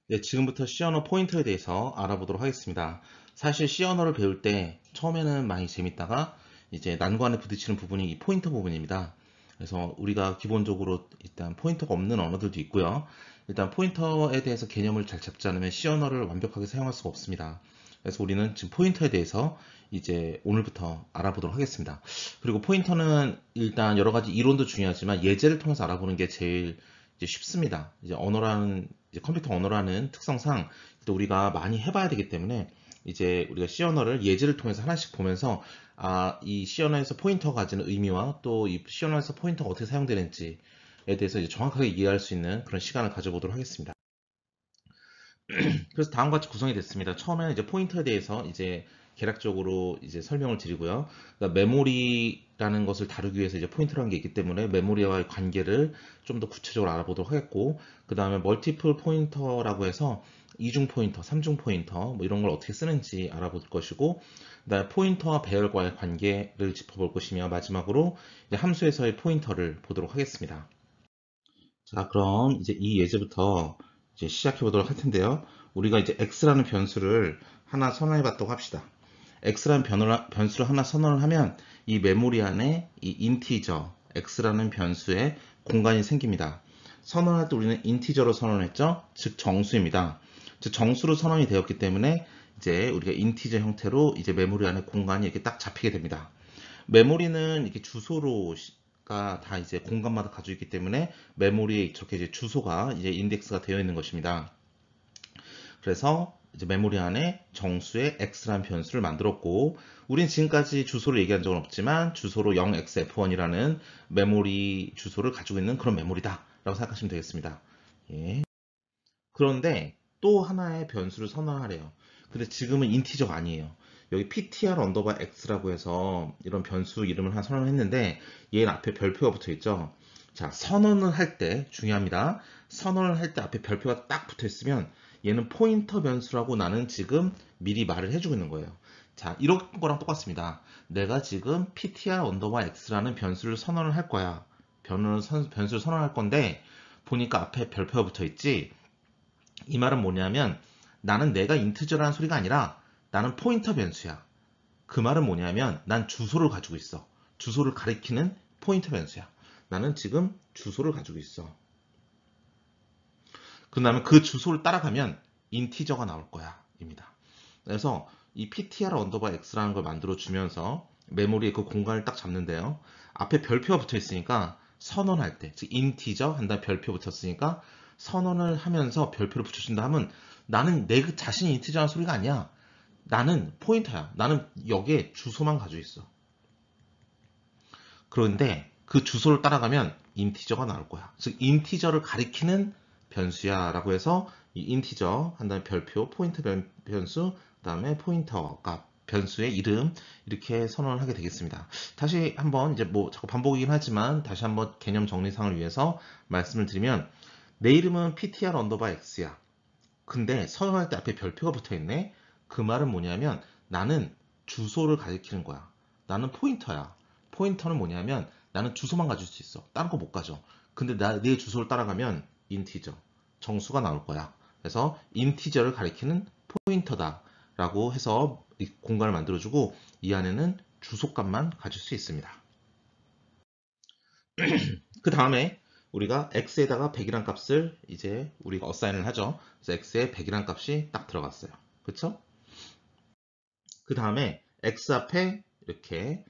네, 지금부터 C 언어 포인터에 대해서 알아보도록 하겠습니다. 사실 C 언어를 배울 때 처음에는 많이 재밌다가 이제 난관에 부딪히는 부분이 이 포인터 부분입니다. 그래서 우리가 기본적으로 일단 포인터가 없는 언어들도 있고요. 일단 포인터에 대해서 개념을 잘 잡지 않으면 C 언어를 완벽하게 사용할 수가 없습니다. 그래서 우리는 지금 포인터에 대해서 이제 오늘부터 알아보도록 하겠습니다. 그리고 포인터는 일단 여러 가지 이론도 중요하지만 예제를 통해서 알아보는 게 제일 이제 쉽습니다. 이제 언어라는 이제 컴퓨터 언어라는 특성상 또 우리가 많이 해봐야 되기 때문에 이제 우리가 C 언어를 예제를 통해서 하나씩 보면서 이 C 언어에서 포인터가 가지는 의미와 또 이 C 언어에서 포인터가 어떻게 사용되는지에 대해서 이제 정확하게 이해할 수 있는 그런 시간을 가져보도록 하겠습니다. 그래서 다음과 같이 구성이 됐습니다. 처음에는 이제 포인터에 대해서 이제 개략적으로 이제 설명을 드리고요. 그러니까 메모리라는 것을 다루기 위해서 이제 포인터라는 게 있기 때문에 메모리와의 관계를 좀 더 구체적으로 알아보도록 하겠고, 그 다음에 멀티플 포인터라고 해서 이중 포인터, 삼중 포인터 뭐 이런 걸 어떻게 쓰는지 알아볼 것이고, 그다음에 포인터와 배열과의 관계를 짚어볼 것이며, 마지막으로 이제 함수에서의 포인터를 보도록 하겠습니다. 자, 그럼 이제 이 예제부터 이제 시작해 보도록 할 텐데요. 우리가 이제 x라는 변수를 하나 선언해 봤다고 합시다. x라는 변수를 하나 선언을 하면 이 메모리 안에 이 인티저 x라는 변수에 공간이 생깁니다. 선언할 때 우리는 인티저로 선언했죠? 즉 정수입니다. 즉 정수로 선언이 되었기 때문에 이제 우리가 인티저 형태로 이제 메모리 안에 공간이 이렇게 딱 잡히게 됩니다. 메모리는 이렇게 주소로가 다 이제 공간마다 가지고 있기 때문에 메모리에 이렇게 이제 주소가 이제 인덱스가 되어 있는 것입니다. 그래서 이제 메모리 안에 정수의 x라는 변수를 만들었고, 우린 지금까지 주소를 얘기한 적은 없지만 주소로 0xf1이라는 메모리 주소를 가지고 있는 그런 메모리다 라고 생각하시면 되겠습니다. 예. 그런데 또 하나의 변수를 선언하래요. 근데 지금은 인티저가 아니에요. 여기 ptr 언더바 x라고 해서 이런 변수 이름을 하나 선언했는데 얘는 앞에 별표가 붙어 있죠. 자, 선언을 할 때 중요합니다. 선언을 할 때 앞에 별표가 딱 붙어 있으면 얘는 포인터 변수라고 나는 지금 미리 말을 해주고 있는 거예요. 자, 이런 거랑 똑같습니다. 내가 지금 ptr 언더바 x라는 변수를 선언을 할 거야. 변수를 선언할 건데 보니까 앞에 별표가 붙어 있지. 이 말은 뭐냐면 나는 내가 인티저라는 소리가 아니라 나는 포인터 변수야. 그 말은 뭐냐면 난 주소를 가지고 있어. 주소를 가리키는 포인터 변수야. 나는 지금 주소를 가지고 있어. 그 다음에 그 주소를 따라가면 인티저가 나올 거야 입니다. 그래서 이 ptr 언더바 x라는 걸 만들어 주면서 메모리에 그 공간을 딱 잡는데요. 앞에 별표가 붙어 있으니까 선언할 때, 즉 인티저 한 다음에 별표 붙었으니까 선언을 하면서 별표를 붙여준다 하면 나는 내 자신이 인티저라는 소리가 아니야. 나는 포인터야. 나는 여기에 주소만 가지고 있어. 그런데 그 주소를 따라가면 인티저가 나올 거야. 즉 인티저를 가리키는 변수야 라고 해서 이 인티저 한 다음에 별표 포인터 변수 그 다음에 포인터 값 변수의 이름 이렇게 선언을 하게 되겠습니다. 다시 한번 이제 뭐 자꾸 반복이긴 하지만 다시 한번 개념 정리상을 위해서 말씀을 드리면 내 이름은 ptr 언더바 x야. 근데 선언할 때 앞에 별표가 붙어 있네. 그 말은 뭐냐면 나는 주소를 가리키는 거야. 나는 포인터야. 포인터는 뭐냐면 나는 주소만 가질 수 있어. 다른 거 못 가져. 근데 내 주소를 따라가면 인티저, 정수가 나올 거야. 그래서 인티저를 가리키는 포인터다 라고 해서 이 공간을 만들어주고 이 안에는 주소값만 가질 수 있습니다. 그 다음에 우리가 x에다가 100이란 값을 이제 우리가 어사인을 하죠. 그래서 x에 100이란 값이 딱 들어갔어요. 그쵸? 그 다음에 x 앞에 이렇게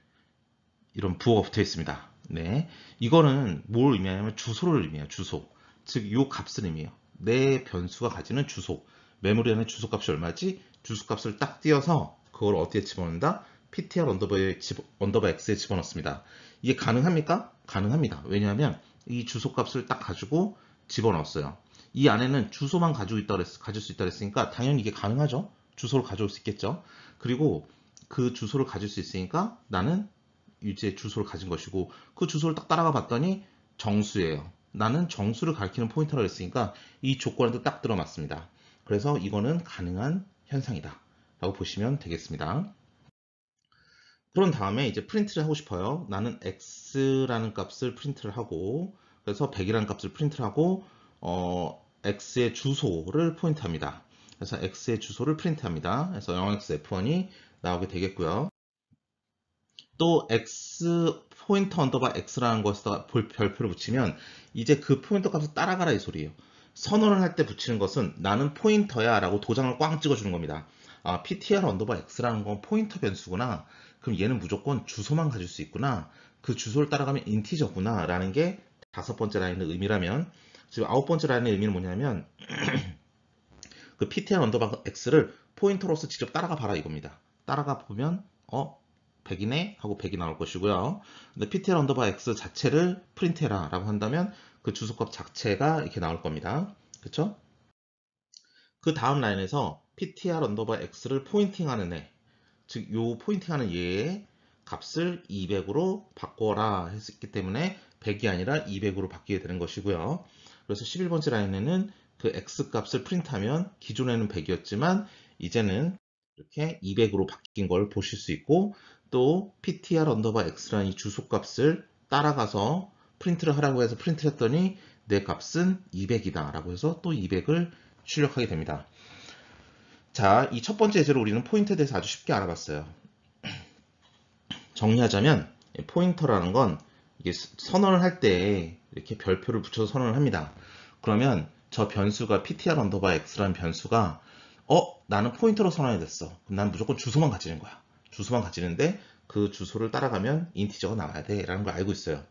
이런 부호가 붙어 있습니다. 네, 이거는 뭘 의미하냐면 주소를 의미해요. 주소. 즉, 요 값을 의미해요. 내 변수가 가지는 주소. 메모리 안에 주소 값이 얼마지? 주소 값을 딱 띄어서 그걸 어디에 집어넣는다? ptr 언더바 x에 집어넣습니다. 이게 가능합니까? 가능합니다. 왜냐하면 이 주소 값을 딱 가지고 집어넣었어요. 이 안에는 주소만 가질 수 있다 그랬으니까 당연히 이게 가능하죠. 주소를 가져올 수 있겠죠. 그리고 그 주소를 가질 수 있으니까 나는 유지의 주소를 가진 것이고 그 주소를 딱 따라가 봤더니 정수예요. 나는 정수를 가리키는 포인터라고 했으니까 이 조건에도 딱 들어맞습니다. 그래서 이거는 가능한 현상이다 라고 보시면 되겠습니다. 그런 다음에 이제 프린트를 하고 싶어요. 나는 x라는 값을 프린트를 하고 그래서 100이라는 값을 프린트를 하고 x의 주소를 포인트합니다. 그래서 x의 주소를 프린트합니다. 그래서 0xf1이 나오게 되겠고요. 또 x 포인터 언더바 x라는 것에다가 별표를 붙이면 이제 그 포인터 값을 따라가라 이 소리예요. 선언을 할 때 붙이는 것은 나는 포인터야 라고 도장을 꽝 찍어주는 겁니다. 아, ptr 언더바 x라는 건 포인터 변수구나. 그럼 얘는 무조건 주소만 가질 수 있구나. 그 주소를 따라가면 인티저구나 라는 게 5번째 라인의 의미라면, 지금 9번째 라인의 의미는 뭐냐면 그 ptr 언더바 x를 포인터로서 직접 따라가 봐라 이겁니다. 따라가 보면 100이네 하고 100이 나올 것이고요. 근데 ptr 언더바 x 자체를 프린트해라 라고 한다면 그 주소값 자체가 이렇게 나올 겁니다. 그쵸? 그 다음 라인에서 ptr 언더바 x를 포인팅하는 애, 즉 요 포인팅하는 얘의 값을 200으로 바꿔라 했기 때문에 100이 아니라 200으로 바뀌게 되는 것이고요. 그래서 11번째 라인에는 그 x 값을 프린트하면 기존에는 100이었지만 이제는 이렇게 200으로 바뀐 걸 보실 수 있고, 또 ptr 언더바 x라는 이 주소 값을 따라가서 프린트를 하라고 해서 프린트를 했더니 내 값은 200이다 라고 해서 또 200을 출력하게 됩니다. 자, 이 첫 번째 예제로 우리는 포인터에 대해서 아주 쉽게 알아봤어요. 정리하자면 포인터라는 건 이게 선언을 할 때 이렇게 별표를 붙여서 선언을 합니다. 그러면 저 변수가 ptr 언더바 x라는 변수가 나는 포인터로 선언이 됐어. 그럼 난 무조건 주소만 가지는 거야. 주소만 가지는데 그 주소를 따라가면 인티저가 나와야 돼 라는 걸 알고 있어요.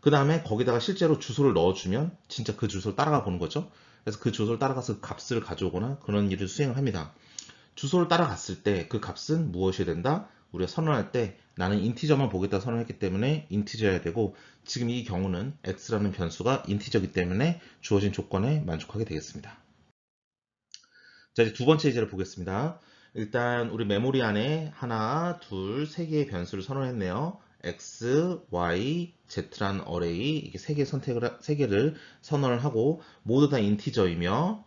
그 다음에 거기다가 실제로 주소를 넣어주면 진짜 그 주소를 따라가 보는 거죠. 그래서 그 주소를 따라가서 그 값을 가져오거나 그런 일을 수행을 합니다. 주소를 따라갔을 때 그 값은 무엇이 된다? 우리가 선언할 때 나는 인티저만 보겠다 선언했기 때문에 인티저여야 되고, 지금 이 경우는 x라는 변수가 인티저이기 때문에 주어진 조건에 만족하게 되겠습니다. 자, 이제 두 번째 예제를 보겠습니다. 일단 우리 메모리 안에 하나, 둘, 세 개의 변수를 선언했네요. x, y, z라는 어레이, 이게 세 개를 선언을 하고 모두 다 인티저이며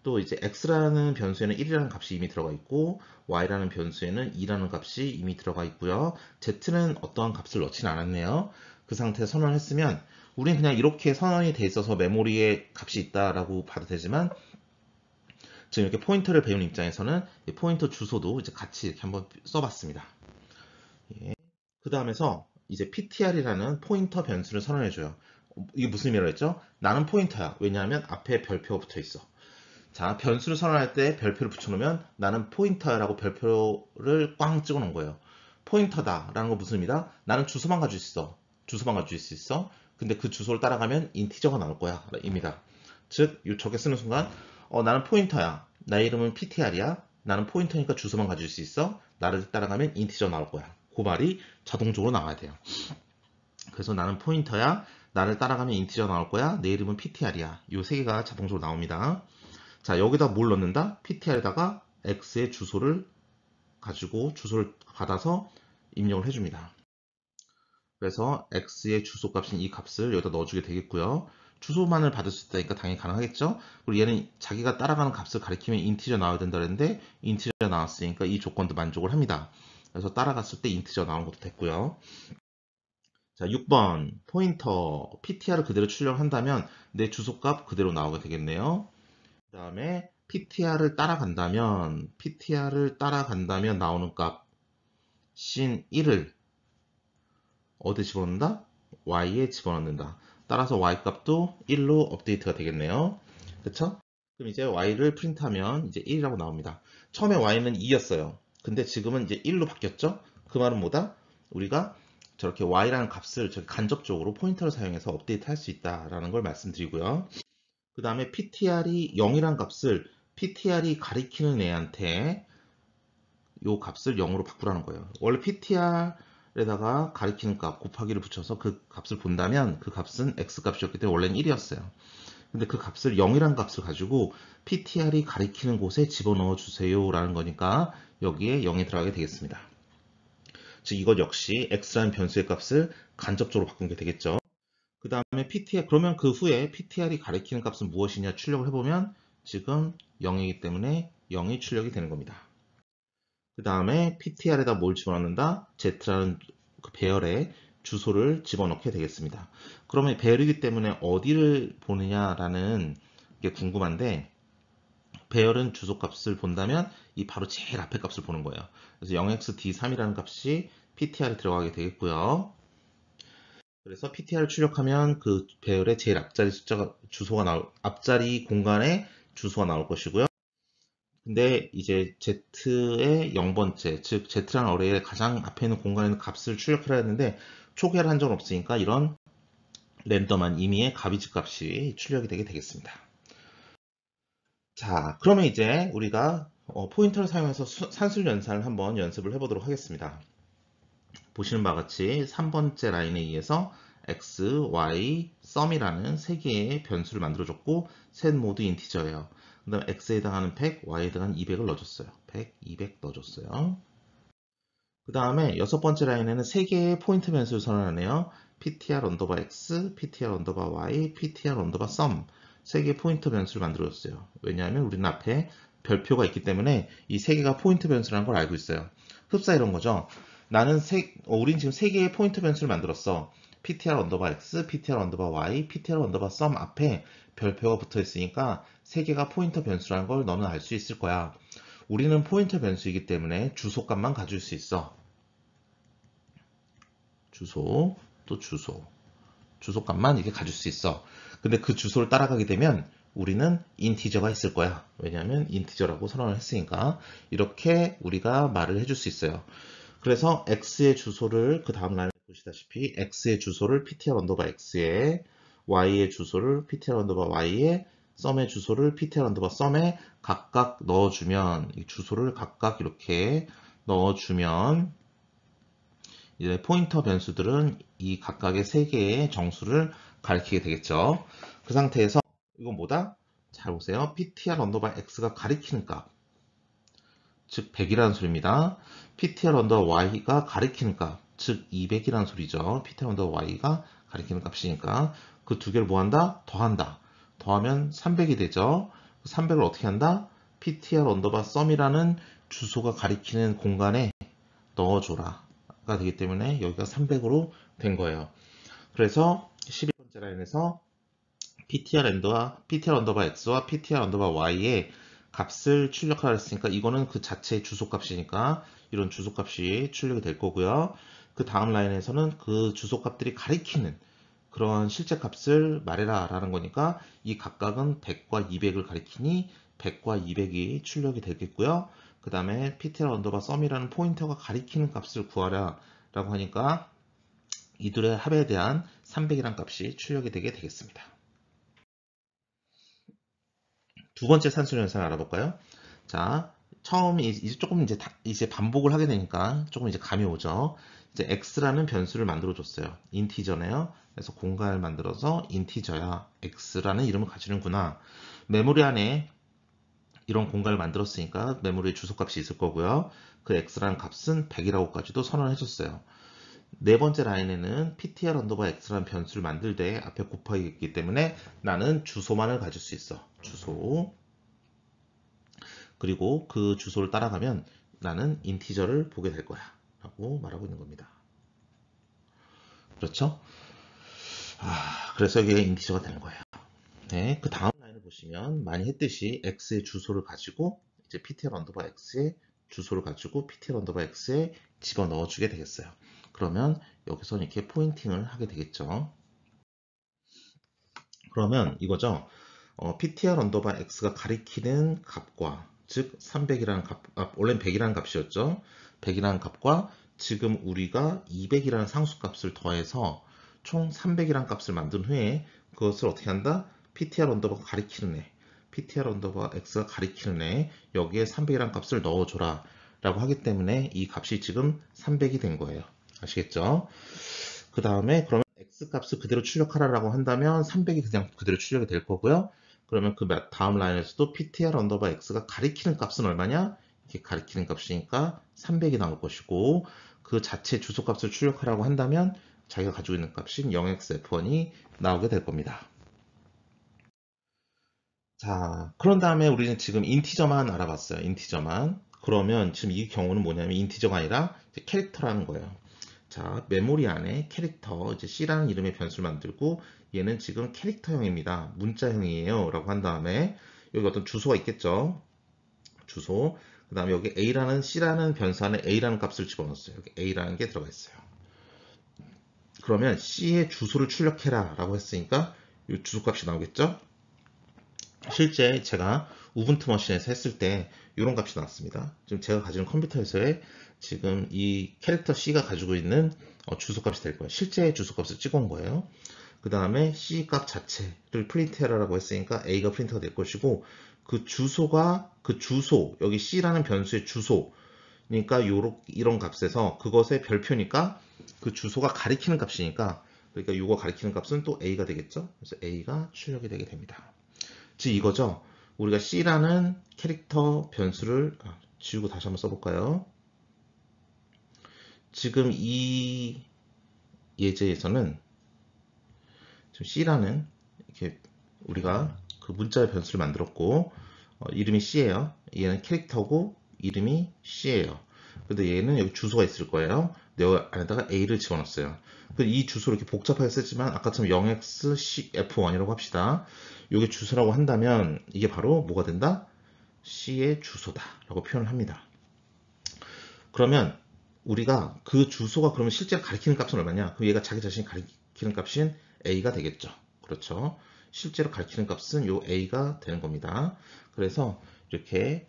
또 이제 x라는 변수에는 1이라는 값이 이미 들어가 있고 y라는 변수에는 2라는 값이 이미 들어가 있고요. z는 어떠한 값을 넣지는 않았네요. 그 상태에서 선언을 했으면 우리는 그냥 이렇게 선언이 돼 있어서 메모리에 값이 있다라고 봐도 되지만, 지금 이렇게 포인터를 배우는 입장에서는 이 포인터 주소도 이제 같이 이렇게 한번 써봤습니다. 예. 그 다음에서 이제 ptr이라는 포인터 변수를 선언해줘요. 이게 무슨 의미라고 했죠? 나는 포인터야. 왜냐하면 앞에 별표가 붙어 있어. 자, 변수를 선언할 때 별표를 붙여놓으면 나는 포인터야라고 별표를 꽝 찍어놓은 거예요. 포인터다 라는 건 무슨 의미다? 나는 주소만 가질 수 있어. 주소만 가질 수 있어. 근데 그 주소를 따라가면 인티저가 나올 거야. 입니다. 즉, 저게 쓰는 순간 나는 포인터야. 나의 이름은 ptr이야. 나는 포인터니까 주소만 가질 수 있어. 나를 따라가면 인티저 나올 거야. 그 말이 자동적으로 나와야 돼요. 그래서 나는 포인터야. 나를 따라가면 인티저 나올 거야. 내 이름은 ptr이야. 이 세 개가 자동적으로 나옵니다. 자, 여기다 뭘 넣는다? ptr에다가 x의 주소를 가지고 주소를 받아서 입력을 해줍니다. 그래서 x의 주소 값인 이 값을 여기다 넣어주게 되겠고요. 주소만을 받을 수 있다니까 당연히 가능하겠죠? 그리고 얘는 자기가 따라가는 값을 가리키면 인티저 나와야 된다 그랬는데 인티저 나왔으니까 이 조건도 만족을 합니다. 그래서 따라갔을 때 인티저 나온 것도 됐고요. 자, 6번 포인터 ptr을 그대로 출력한다면 내 주소값 그대로 나오게 되겠네요. 그 다음에 ptr을 따라간다면 나오는 값 신 1을 어디 집어넣는다? y에 집어넣는다. 따라서 y 값도 1로 업데이트가 되겠네요. 그쵸? 그럼 이제 y를 프린트하면 이제 1이라고 나옵니다. 처음에 y는 2였어요. 근데 지금은 이제 1로 바뀌었죠? 그 말은 뭐다? 우리가 저렇게 y라는 값을 저렇게 간접적으로 포인터를 사용해서 업데이트 할 수 있다라는 걸 말씀드리고요. 그 다음에 ptr이 0이란 값을 ptr이 가리키는 애한테 요 값을 0으로 바꾸라는 거예요. 원래 ptr에다가 가리키는 값 곱하기를 붙여서 그 값을 본다면 그 값은 x 값이었기 때문에 원래는 1이었어요. 근데 그 값을 0이란 값을 가지고 ptr이 가리키는 곳에 집어넣어 주세요 라는 거니까 여기에 0이 들어가게 되겠습니다. 즉 이것 역시 x라는 변수의 값을 간접적으로 바꾼 게 되겠죠. 그 다음에 그러면 그 후에 ptr이 가리키는 값은 무엇이냐 출력을 해보면 지금 0이기 때문에 0이 출력이 되는 겁니다. 그 다음에 ptr에다 뭘 집어넣는다? z라는 그 배열에 주소를 집어넣게 되겠습니다. 그러면 배열이기 때문에 어디를 보느냐라는 게 궁금한데, 배열은 주소값을 본다면 이 바로 제일 앞에 값을 보는 거예요. 그래서 0xd3이라는 값이 ptr에 들어가게 되겠고요. 그래서 ptr 출력하면 그 배열의 제일 앞자리 숫자가 앞자리 공간에 주소가 나올 것이고요. 근데 이제 z의 0번째, 즉 z라는 어레이의 가장 앞에 있는 공간에 있는 값을 출력해야 했는데 초기화를 한 적은 없으니까 이런 랜덤한 임의의 가비즈 값이 출력이 되게 되겠습니다. 자, 그러면 이제 우리가 포인터를 사용해서 산술 연산을 한번 연습을 해보도록 하겠습니다. 보시는 바와 같이 3번째 라인에 의해서 x, y, sum이라는 세 개의 변수를 만들어줬고 셋 모두 인티저예요. 그 다음 x에 해당하는 100, y에 해당하는 200을 넣어줬어요. 100, 200 넣어줬어요. 그 다음에 여섯 번째 라인에는 세 개의 포인트 변수를 선언하네요. ptr 언더바 x, ptr 언더바 y, ptr 언더바 sum 세 개의 포인트 변수를 만들어줬어요. 왜냐하면 우리는 앞에 별표가 있기 때문에 이 세 개가 포인트 변수라는 걸 알고 있어요. 흡사 이런 거죠. 우린 지금 세 개의 포인트 변수를 만들었어. ptr 언더바 x, ptr 언더바 y, ptr 언더바 sum 앞에 별표가 붙어 있으니까 세 개가 포인터 변수라는 걸 너는 알 수 있을 거야. 우리는 포인터 변수이기 때문에 주소값만 가질 수 있어. 주소, 또 주소. 주소값만 이렇게 가질 수 있어. 근데 그 주소를 따라가게 되면 우리는 인티저가 있을 거야. 왜냐하면 인티저라고 선언을 했으니까. 이렇게 우리가 말을 해줄 수 있어요. 그래서 x의 주소를 그 다음 라인에 보시다시피 x의 주소를 ptr 언더바 x에 y의 주소를 ptr 언더바 y에 sum의 주소를 ptr 언더바 sum에 각각 넣어주면 이 주소를 각각 이렇게 넣어주면 이제 포인터 변수들은 이 각각의 세 개의 정수를 가리키게 되겠죠. 그 상태에서 이건 뭐다? 잘 보세요. ptr 언더바 x가 가리키는 값, 즉 100이라는 소리입니다. ptr 언더바 y가 가리키는 값, 즉 200이라는 소리죠. ptr 언더바 y가 가리키는 값이니까 그 두 개를 뭐한다? 더한다. 더하면 300이 되죠. 300을 어떻게 한다? ptr 언더바 sum이라는 주소가 가리키는 공간에 넣어줘라 가 되기 때문에 여기가 300으로 된 거예요. 그래서 12번째 라인에서 ptr 언더바 x와 ptr 언더바 y의 값을 출력하라 했으니까 이거는 그 자체의 주소값이니까 이런 주소값이 출력이 될 거고요. 그 다음 라인에서는 그 주소값들이 가리키는 그런 실제 값을 말해라 라는 거니까 이 각각은 100과 200을 가리키니 100과 200이 출력이 되겠고요. 그 다음에 ptr 언더바 sum이라는 포인터가 가리키는 값을 구하라 라고 하니까 이들의 합에 대한 300이란 값이 출력이 되게 되겠습니다. 두 번째 산술 현상을 알아볼까요? 자, 처음 이제 조금 이제 반복을 하게 되니까 조금 이제 감이 오죠. 이제 x라는 변수를 만들어 줬어요. 인티저네요. 그래서 공간을 만들어서 인티저야 x라는 이름을 가지는구나. 메모리 안에 이런 공간을 만들었으니까 메모리에 주소값이 있을 거고요. 그 x라는 값은 100이라고까지도 선언을 해줬어요. 네 번째 라인에는 ptr 언더바 x라는 변수를 만들 때 앞에 곱하기 있기 때문에 나는 주소만을 가질 수 있어. 주소. 그리고 그 주소를 따라가면 나는 인티저를 보게 될 거야. 라고 말하고 있는 겁니다. 그렇죠? 그래서 이게 인티저가 되는 거예요. 네, 그 다음 라인을 보시면 많이 했듯이 x의 주소를 가지고 이제 ptr 언더바 x의 주소를 가지고 ptr 언더바 x에 집어넣어 주게 되겠어요. 그러면 여기서 이렇게 포인팅을 하게 되겠죠. 그러면 이거죠. ptr 언더바 x가 가리키는 값과 즉 300이라는 값, 원래는 100이라는 값이었죠. 100이라는 값과 지금 우리가 200이라는 상수값을 더해서 총 300이라는 값을 만든 후에 그것을 어떻게 한다? ptr 언더바가 가리키는 애, ptr 언더바 x가 가리키는 애 여기에 300이라는 값을 넣어줘라 라고 하기 때문에 이 값이 지금 300이 된 거예요. 아시겠죠? 그 다음에 그러면 x값을 그대로 출력하라라고 한다면 300이 그냥 그대로 출력이 될 거고요. 그러면 그 다음 라인에서도 ptr 언더바 x가 가리키는 값은 얼마냐? 이렇게 가리키는 값이니까 300이 나올 것이고 그 자체 주소값을 출력하라고 한다면 자기가 가지고 있는 값인 0xf1이 나오게 될 겁니다. 자, 그런 다음에 우리는 지금 인티저만 알아봤어요. 인티저만. 그러면 지금 이 경우는 뭐냐면 인티저가 아니라 캐릭터라는 거예요. 자, 메모리 안에 캐릭터, 이제 C라는 이름의 변수를 만들고 얘는 지금 캐릭터형입니다. 문자형이에요. 라고 한 다음에 여기 어떤 주소가 있겠죠. 주소. 그 다음에 여기 A라는 C라는 변수 안에 A라는 값을 집어넣었어요. 여기 A라는 게 들어가 있어요. 그러면 C의 주소를 출력해라 라고 했으니까 이 주소 값이 나오겠죠. 실제 제가 우분투 머신에서 했을 때 이런 값이 나왔습니다. 지금 제가 가지는 컴퓨터에서의 지금 이 캐릭터 C가 가지고 있는 주소 값이 될 거예요. 실제 주소 값을 찍어온 거예요. 그 다음에 C 값 자체를 프린트해라라고 했으니까 A가 프린터가 될 것이고, 그 주소가 그 주소, 여기 C라는 변수의 주소, 그러니까 이런 값에서 그것의 별표니까 그 주소가 가리키는 값이니까, 그러니까 이거 가리키는 값은 또 A가 되겠죠. 그래서 A가 출력이 되게 됩니다. 즉 이거죠. 우리가 C라는 캐릭터 변수를 지우고 다시 한번 써볼까요? 지금 이 예제에서는 지금 C라는 이렇게 우리가 그 문자의 변수를 만들었고, 이름이 C예요. 얘는 캐릭터고 이름이 C예요. 근데 얘는 여기 주소가 있을 거예요. 여기 안에다가 A를 집어넣었어요. 이 주소를 이렇게 복잡하게 쓰지만 아까처럼 0xCF1이라고 합시다. 이게 주소라고 한다면 이게 바로 뭐가 된다? C의 주소다 라고 표현을 합니다. 그러면 우리가 그 주소가 그러면 실제로 가리키는 값은 얼마냐? 그럼 얘가 자기 자신이 가리키는 값인 A가 되겠죠. 그렇죠. 실제로 가리키는 값은 요 A가 되는 겁니다. 그래서 이렇게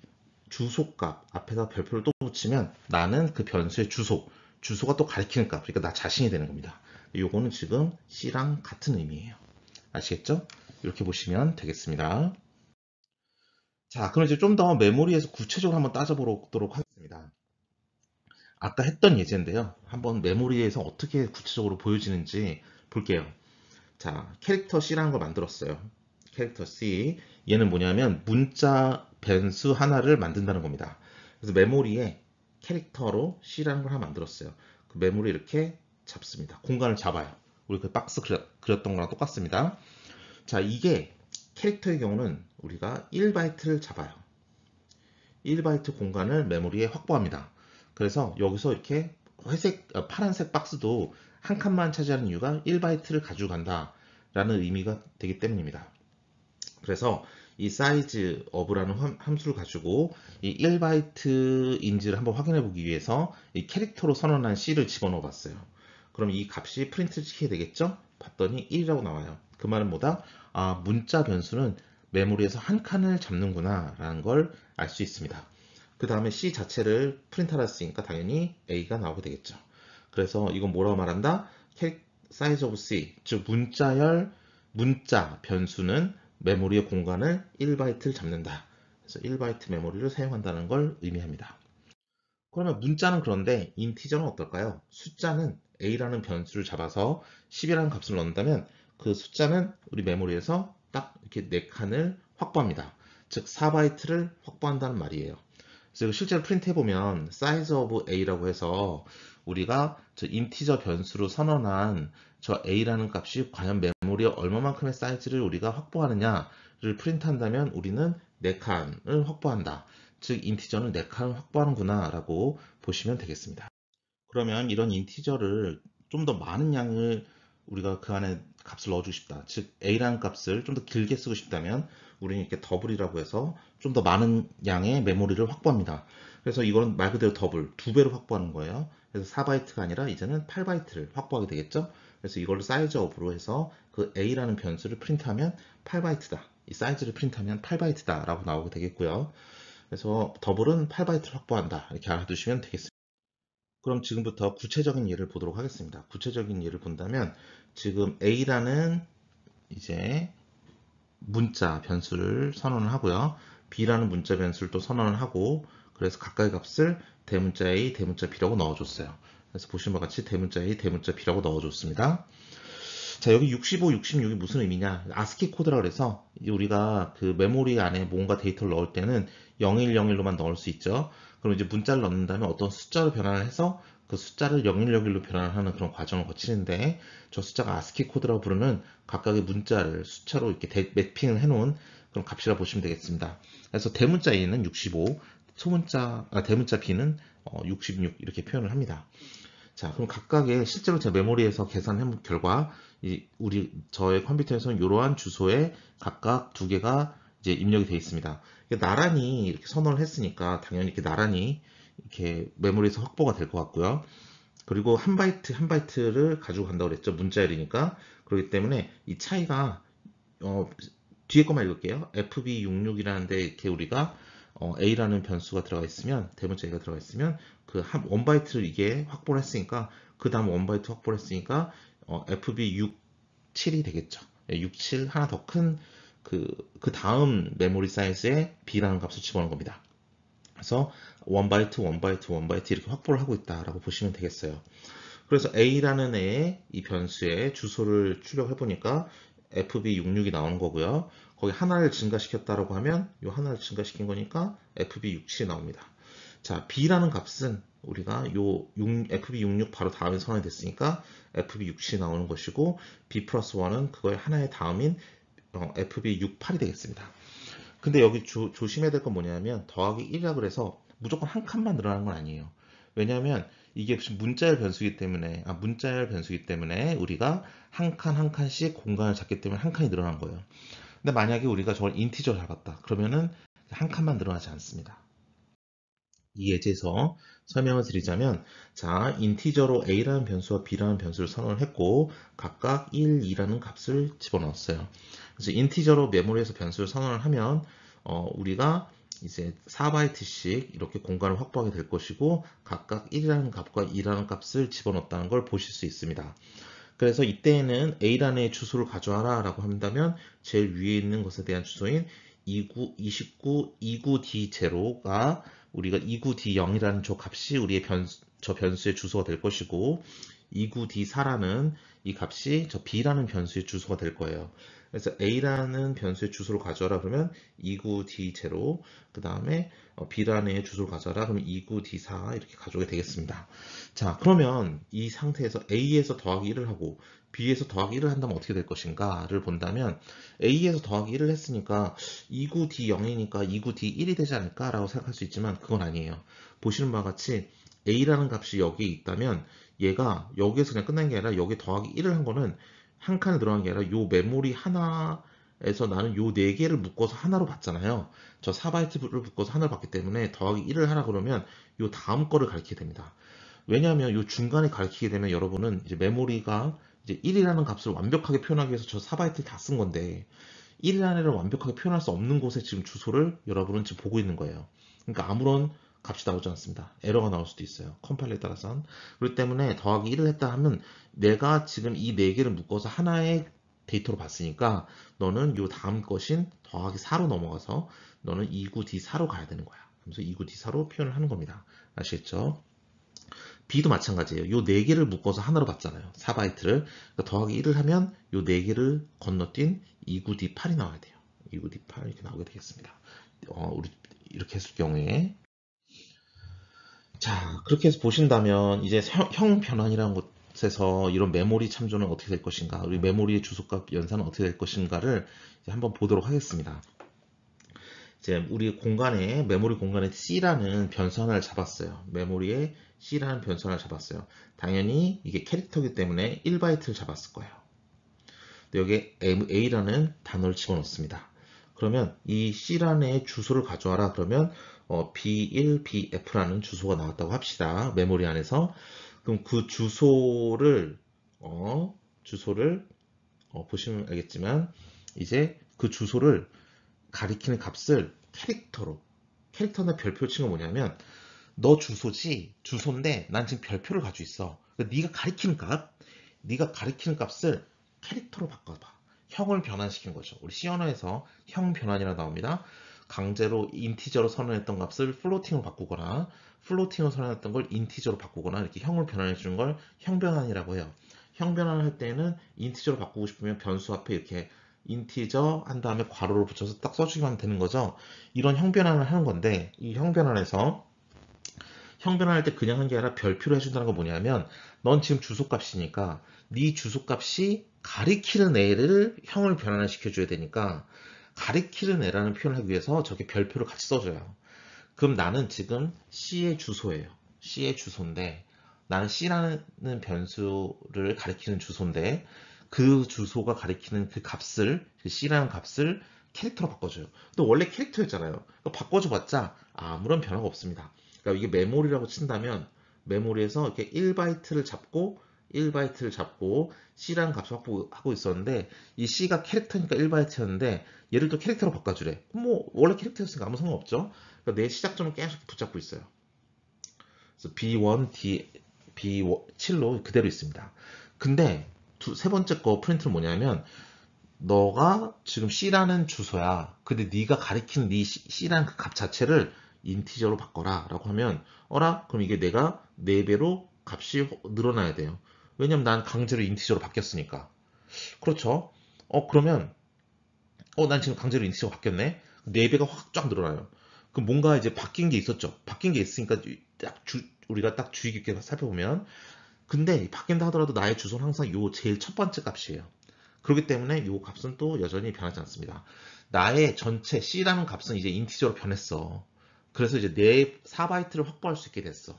주소값 앞에다 별표를 또 붙이면 나는 그 변수의 주소가 또 가리키는 값, 그러니까 나 자신이 되는 겁니다. 요거는 지금 C랑 같은 의미예요. 아시겠죠? 이렇게 보시면 되겠습니다. 자, 그럼 이제 좀 더 메모리에서 구체적으로 한번 따져보도록 하겠습니다. 아까 했던 예제인데요. 한번 메모리에서 어떻게 구체적으로 보여지는지 볼게요. 자, 캐릭터 C라는 걸 만들었어요. 캐릭터 C. 얘는 뭐냐면 문자 변수 하나를 만든다는 겁니다. 그래서 메모리에 캐릭터로 C라는 걸 하나 만들었어요. 그 메모리 이렇게 잡습니다. 공간을 잡아요. 우리 그 박스 그렸던 거랑 똑같습니다. 자, 이게 캐릭터의 경우는 우리가 1바이트를 잡아요. 1바이트 공간을 메모리에 확보합니다. 그래서 여기서 이렇게 파란색 박스도 한 칸만 차지하는 이유가 1바이트를 가지고 간다 라는 의미가 되기 때문입니다. 그래서 이 size of라는 함수를 가지고 이 1바이트인지를 한번 확인해 보기 위해서 이 캐릭터로 선언한 C를 집어넣어 봤어요. 그럼 이 값이 프린트 시켜야 되겠죠? 봤더니 1이라고 나와요. 그 말은 뭐다? 문자 변수는 메모리에서 한 칸을 잡는구나 라는 걸 알 수 있습니다. 그 다음에 C 자체를 프린트하라 했으니까 당연히 A가 나오게 되겠죠. 그래서 이건 뭐라고 말한다? size of C, 즉 문자 변수는 메모리의 공간을 1바이트를 잡는다. 그래서 1바이트 메모리를 사용한다는 걸 의미합니다. 그러면 문자는 그런데 인티저는 어떨까요? 숫자는 A라는 변수를 잡아서 10이라는 값을 넣는다면 그 숫자는 우리 메모리에서 딱 이렇게 4칸을 확보합니다. 즉 4바이트를 확보한다는 말이에요. 그래서 실제로 프린트 해보면 size of A라고 해서 우리가 저 인티저 변수로 선언한 저 A라는 값이 과연 메모리에 얼마만큼의 사이즈를 우리가 확보하느냐를 프린트한다면 우리는 4칸을 확보한다. 즉 인티저는 4칸을 확보하는구나 라고 보시면 되겠습니다. 그러면 이런 인티저를 좀 더 많은 양을 우리가 그 안에 값을 넣어주고 싶다. 즉 A라는 값을 좀 더 길게 쓰고 싶다면 우리는 이렇게 더블이라고 해서 좀 더 많은 양의 메모리를 확보합니다. 그래서 이건 말 그대로 더블, 2배로 확보하는 거예요. 그래서 4바이트가 아니라 이제는 8바이트를 확보하게 되겠죠. 그래서 이걸로 사이즈 업으로 해서 그 A라는 변수를 프린트하면 8바이트다. 이 사이즈를 프린트하면 8바이트다 라고 나오게 되겠고요. 그래서 더블은 8바이트를 확보한다. 이렇게 알아두시면 되겠습니다. 그럼 지금부터 구체적인 예를 보도록 하겠습니다. 구체적인 예를 본다면 지금 A라는 이제 문자 변수를 선언을 하고요. B라는 문자 변수를 또 선언을 하고, 그래서 각각의 값을 대문자 A, 대문자 B라고 넣어줬어요. 그래서 보시는 바와 같이 대문자 A, 대문자 B라고 넣어줬습니다. 자, 여기 65, 66이 무슨 의미냐? 아스키 코드라 그래서 우리가 그 메모리 안에 뭔가 데이터를 넣을 때는 0101로만 넣을 수 있죠. 그럼 이제 문자를 넣는다면 어떤 숫자로 변환을 해서 그 숫자를 0101로 변환하는 그런 과정을 거치는데, 저 숫자가 아스키 코드라고 부르는 각각의 문자를 숫자로 이렇게 매핑을 해놓은 그런 값이라 보시면 되겠습니다. 그래서 대문자 A는 65, 대문자 B는 66 이렇게 표현을 합니다. 자, 그럼 각각의 실제로 제 메모리에서 계산해 본 결과 저의 컴퓨터에서는 이러한 주소에 각각 두 개가 이제 입력이 되어 있습니다. 나란히 이렇게 선언을 했으니까 당연히 이렇게 나란히 이렇게 메모리에서 확보가 될 것 같고요. 그리고 한 바이트 한 바이트를 가지고 간다고 그랬죠. 문자열이니까. 그렇기 때문에 이 차이가 뒤에 것만 읽을게요. FB66이라는데 이렇게 우리가 A라는 변수가 들어가 있으면 대문자 A가 들어가 있으면 그 한 원바이트를 이게 확보를 했으니까 그 다음 원바이트 확보를 했으니까 FB67이 되겠죠. 67 하나 더 큰 그 다음 메모리 사이즈에 B라는 값을 집어넣은 겁니다. 그래서 원바이트 원바이트 원바이트 이렇게 확보를 하고 있다라고 보시면 되겠어요. 그래서 A라는 애의 이 변수에 주소를 출력해 보니까 FB66이 나오는 거고요. 거기 하나를 증가시켰다라고 하면 이 하나를 증가시킨 거니까 FB67이 나옵니다. 자, B라는 값은 우리가 요 FB66 바로 다음에 선언이 됐으니까 FB67이 나오는 것이고 B 플러스 1은 그거의 하나의 다음인 FB68이 되겠습니다. 근데 여기 조심해야 될 건 뭐냐면 더하기 1이라 그래서 무조건 한 칸만 늘어나는 건 아니에요. 왜냐하면 이게 문자열 변수이기 때문에 우리가 한 칸 한 칸씩 공간을 잡기 때문에 한 칸이 늘어난 거예요. 근데 만약에 우리가 저걸 인티저로 잡았다. 그러면은 한 칸만 늘어나지 않습니다. 이 예제에서 설명을 드리자면, 자, 인티저로 A라는 변수와 B라는 변수를 선언을 했고 각각 1, 2라는 값을 집어넣었어요. 그래서 인티저로 메모리에서 변수를 선언을 하면 우리가 이제 4바이트씩 이렇게 공간을 확보하게 될 것이고 각각 1이라는 값과 2라는 값을 집어넣었다는 걸 보실 수 있습니다. 그래서 이때에는 A란의 주소를 가져와라 라고 한다면 제일 위에 있는 것에 대한 주소인 29D0가 우리가 29D0이라는 저 값이 우리의 저 변수의 주소가 될 것이고 29D4라는 이 값이 저 B라는 변수의 주소가 될 거예요. 그래서 A라는 변수의 주소를 가져와라 그러면 29D0 그 다음에 B라는 주소를 가져와라 그러면 29D4 이렇게 가져오게 되겠습니다. 자, 그러면 이 상태에서 A에서 더하기 1을 하고 B에서 더하기 1을 한다면 어떻게 될 것인가를 본다면 A에서 더하기 1을 했으니까 29D0이니까 29D1이 되지 않을까 라고 생각할 수 있지만 그건 아니에요. 보시는 바와 같이 A라는 값이 여기에 있다면 얘가 여기에서 그냥 끝난 게 아니라 여기 더하기 1을 한 거는 한 칸에 들어간 게 아니라 요 메모리 하나에서 나는 요 4개를 묶어서 하나로 봤잖아요. 저 4바이트를 묶어서 하나로 봤기 때문에 더하기 1을 하라 그러면 요 다음 거를 가리키게 됩니다. 왜냐하면 요 중간에 가리키게 되면 여러분은 이제 메모리가 이제 1이라는 값을 완벽하게 표현하기 위해서 저 4바이트를 다 쓴 건데 1이라는 애를 완벽하게 표현할 수 없는 곳에 지금 주소를 여러분은 지금 보고 있는 거예요. 그러니까 아무런 값이 나오지 않습니다. 에러가 나올 수도 있어요. 컴파일러에 따라서는. 그렇기 때문에 더하기 1을 했다 하면 내가 지금 이 4개를 묶어서 하나의 데이터로 봤으니까 너는 요 다음 것인 더하기 4로 넘어가서 너는 29D4로 가야 되는 거야. 그래서 29D4로 표현을 하는 겁니다. 아시겠죠? B도 마찬가지예요. 요 4개를 묶어서 하나로 봤잖아요. 4바이트를. 그러니까 더하기 1을 하면 요 4개를 건너뛴 29D8이 나와야 돼요. 29D8 이렇게 나오게 되겠습니다. 우리 이렇게 했을 경우에 자, 그렇게 해서 보신다면 이제 형 변환이라는 곳에서 이런 메모리 참조는 어떻게 될 것인가, 우리 메모리의 주소값 연산은 어떻게 될 것인가를 이제 한번 보도록 하겠습니다. 이제 우리 메모리 공간에 C라는 변수 하나를 잡았어요. 메모리에 C라는 변수 하나를 잡았어요. 당연히 이게 캐릭터이기 때문에 1바이트를 잡았을 거예요. 여기에 A라는 단어를 집어넣습니다. 그러면 이 C란의 주소를 가져와라 그러면 B1, BF라는 주소가 나왔다고 합시다. 메모리 안에서. 그럼 그 주소를 보시면 알겠지만 이제 그 주소를 가리키는 값을 캐릭터나 별표 친 건 뭐냐면 너 주소인데 난 지금 별표를 가지고 있어. 그러니까 네가 가리키는 값을 캐릭터로 바꿔봐. 형을 변환시킨 거죠. 우리 C 언어에서 형 변환이라 나옵니다. 강제로 인티저로 선언했던 값을 플로팅으로 바꾸거나 플로팅으로 선언했던 걸 인티저로 바꾸거나 이렇게 형을 변환해 주는 걸 형 변환이라고 해요. 형 변환을 할 때는 인티저로 바꾸고 싶으면 변수 앞에 이렇게 인티저 한 다음에 괄호를 붙여서 딱 써주기만 되는 거죠. 이런 형 변환을 하는 건데 이 형 변환에서 형 변환할 때 그냥 한 게 아니라 별표로 해준다는 건 뭐냐면 넌 지금 주소값이니까 네 주소값이 가리키는 애를 형을 변환을 시켜줘야 되니까 가리키는 애라는 표현을 하기 위해서 저렇게 별표를 같이 써줘요. 그럼 나는 지금 C의 주소예요. C의 주소인데 나는 C라는 변수를 가리키는 주소인데 그 주소가 가리키는 그 값을, 그 C라는 값을 캐릭터로 바꿔줘요. 또 원래 캐릭터였잖아요. 바꿔줘봤자 아무런 변화가 없습니다. 그러니까 이게 메모리라고 친다면 메모리에서 이렇게 1바이트를 잡고 1바이트를 잡고 C라는 값을 확보하고 있었는데 이 C가 캐릭터니까 1바이트였는데 얘를 또 캐릭터로 바꿔주래. 뭐 원래 캐릭터였으니까 아무 상관없죠. 그러니까 내 시작점을 계속 붙잡고 있어요. 그래서 B1, B7로 그대로 있습니다. 근데 세 번째 거 프린트는 뭐냐면 너가 지금 C라는 주소야. 근데 네가 가리킨 네 C라는 그 값 자체를 인티저로 바꿔라 라고 하면 어라? 그럼 이게 내가 4배로 값이 늘어나야 돼요. 왜냐면 난 강제로 인티저로 바뀌었으니까. 그렇죠? 그러면 난 지금 강제로 인티저로 바뀌었네. 4배가 확 쫙 늘어나요. 그럼 뭔가 이제 바뀐 게 있었죠. 바뀐 게 있으니까 우리가 딱 주의 깊게 살펴보면 근데 바뀐다 하더라도 나의 주소는 항상 요 제일 첫 번째 값이에요. 그렇기 때문에 이 값은 또 여전히 변하지 않습니다. 나의 전체 C라는 값은 이제 인티저로 변했어. 그래서 이제 내 4바이트를 확보할 수 있게 됐어.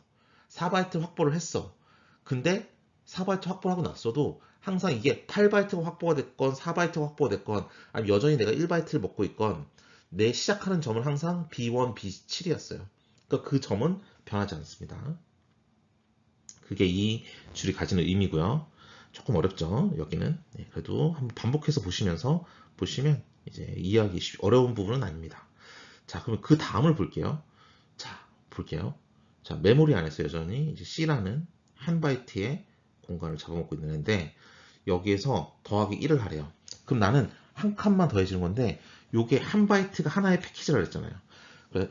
4바이트 확보를 했어. 근데 4바이트 확보를 하고 났어도 항상 이게 8바이트가 확보가 됐건 4바이트가 확보가 됐건 아니면 여전히 내가 1바이트를 먹고 있건 내 시작하는 점은 항상 B1, B7이었어요. 그러니까 그 점은 변하지 않습니다. 그게 이 줄이 가지는 의미고요. 조금 어렵죠, 여기는. 네, 그래도 한번 반복해서 보시면 이제 이해하기 어려운 부분은 아닙니다. 자, 그러면 그 다음을 볼게요. 자, 볼게요. 자, 메모리 안에서 여전히 이제 C라는 한 바이트의 공간을 잡아먹고 있는데 여기에서 더하기 1을 하래요. 그럼 나는 한 칸만 더해지는 건데 요게 한 바이트가 하나의 패키지라 그랬잖아요.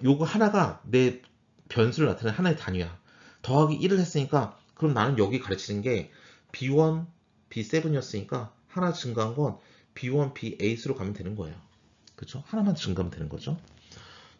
요거 하나가 내 변수를 나타내는 하나의 단위야. 더하기 1을 했으니까 그럼 나는 여기 가르치는 게 B1, B7이었으니까 하나 증가한 건 B1, B8으로 가면 되는 거예요. 그렇죠? 하나만 증가하면 되는 거죠.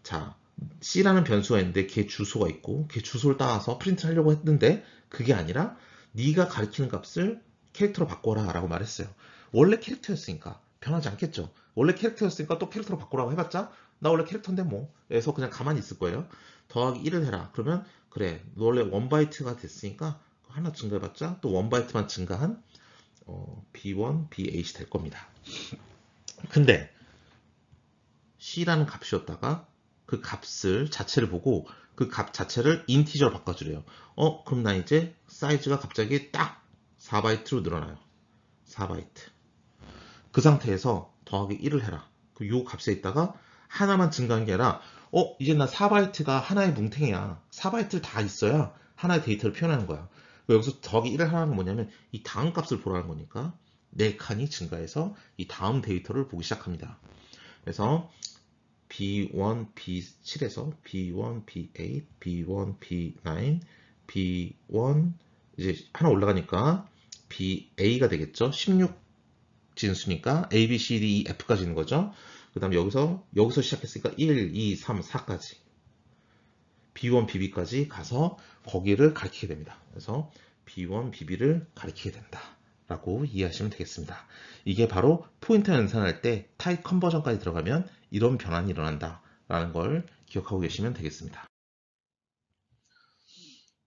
자, C라는 변수가 있는데 걔 주소가 있고 걔 주소를 따와서 프린트를 하려고 했는데 그게 아니라 네가 가리키는 값을 캐릭터로 바꿔라 라고 말했어요. 원래 캐릭터였으니까 변하지 않겠죠. 원래 캐릭터였으니까 또 캐릭터로 바꾸라고 해봤자 나 원래 캐릭터인데 뭐 그래서 그냥 가만히 있을 거예요. 더하기 1을 해라. 그러면 그래 너 원래 1바이트가 됐으니까 하나 증가해봤자 또 1바이트만 증가한 B1, B8이 될 겁니다. 근데 C라는 값이었다가 그 값을 자체를 보고 그 값 자체를 인티저로 바꿔주래요. 그럼 나 이제 사이즈가 갑자기 딱 4바이트로 늘어나요. 4바이트. 그 상태에서 더하기 1을 해라. 요 값에 있다가 하나만 증가한 게 아니라 이제 나 4바이트가 하나의 뭉탱이야. 4바이트를 다 있어야 하나의 데이터를 표현하는 거야. 여기서 더하기 1을 하라는 건 뭐냐면 이 다음 값을 보라는 거니까 4칸이 증가해서 이 다음 데이터를 보기 시작합니다. 그래서 B1, B7에서 B1, B8, B1, B9, B1 이제 하나 올라가니까 BA가 되겠죠. 16 진수니까 A, B, C, D, E, F까지 있는 거죠. 그 다음에 여기서 시작했으니까 1, 2, 3, 4까지 B1, BB까지 가서 거기를 가리키게 됩니다. 그래서 B1, BB를 가리키게 된다 라고 이해하시면 되겠습니다. 이게 바로 포인터 연산할 때 타입 컨버전까지 들어가면 이런 변환이 일어난다 라는 걸 기억하고 계시면 되겠습니다.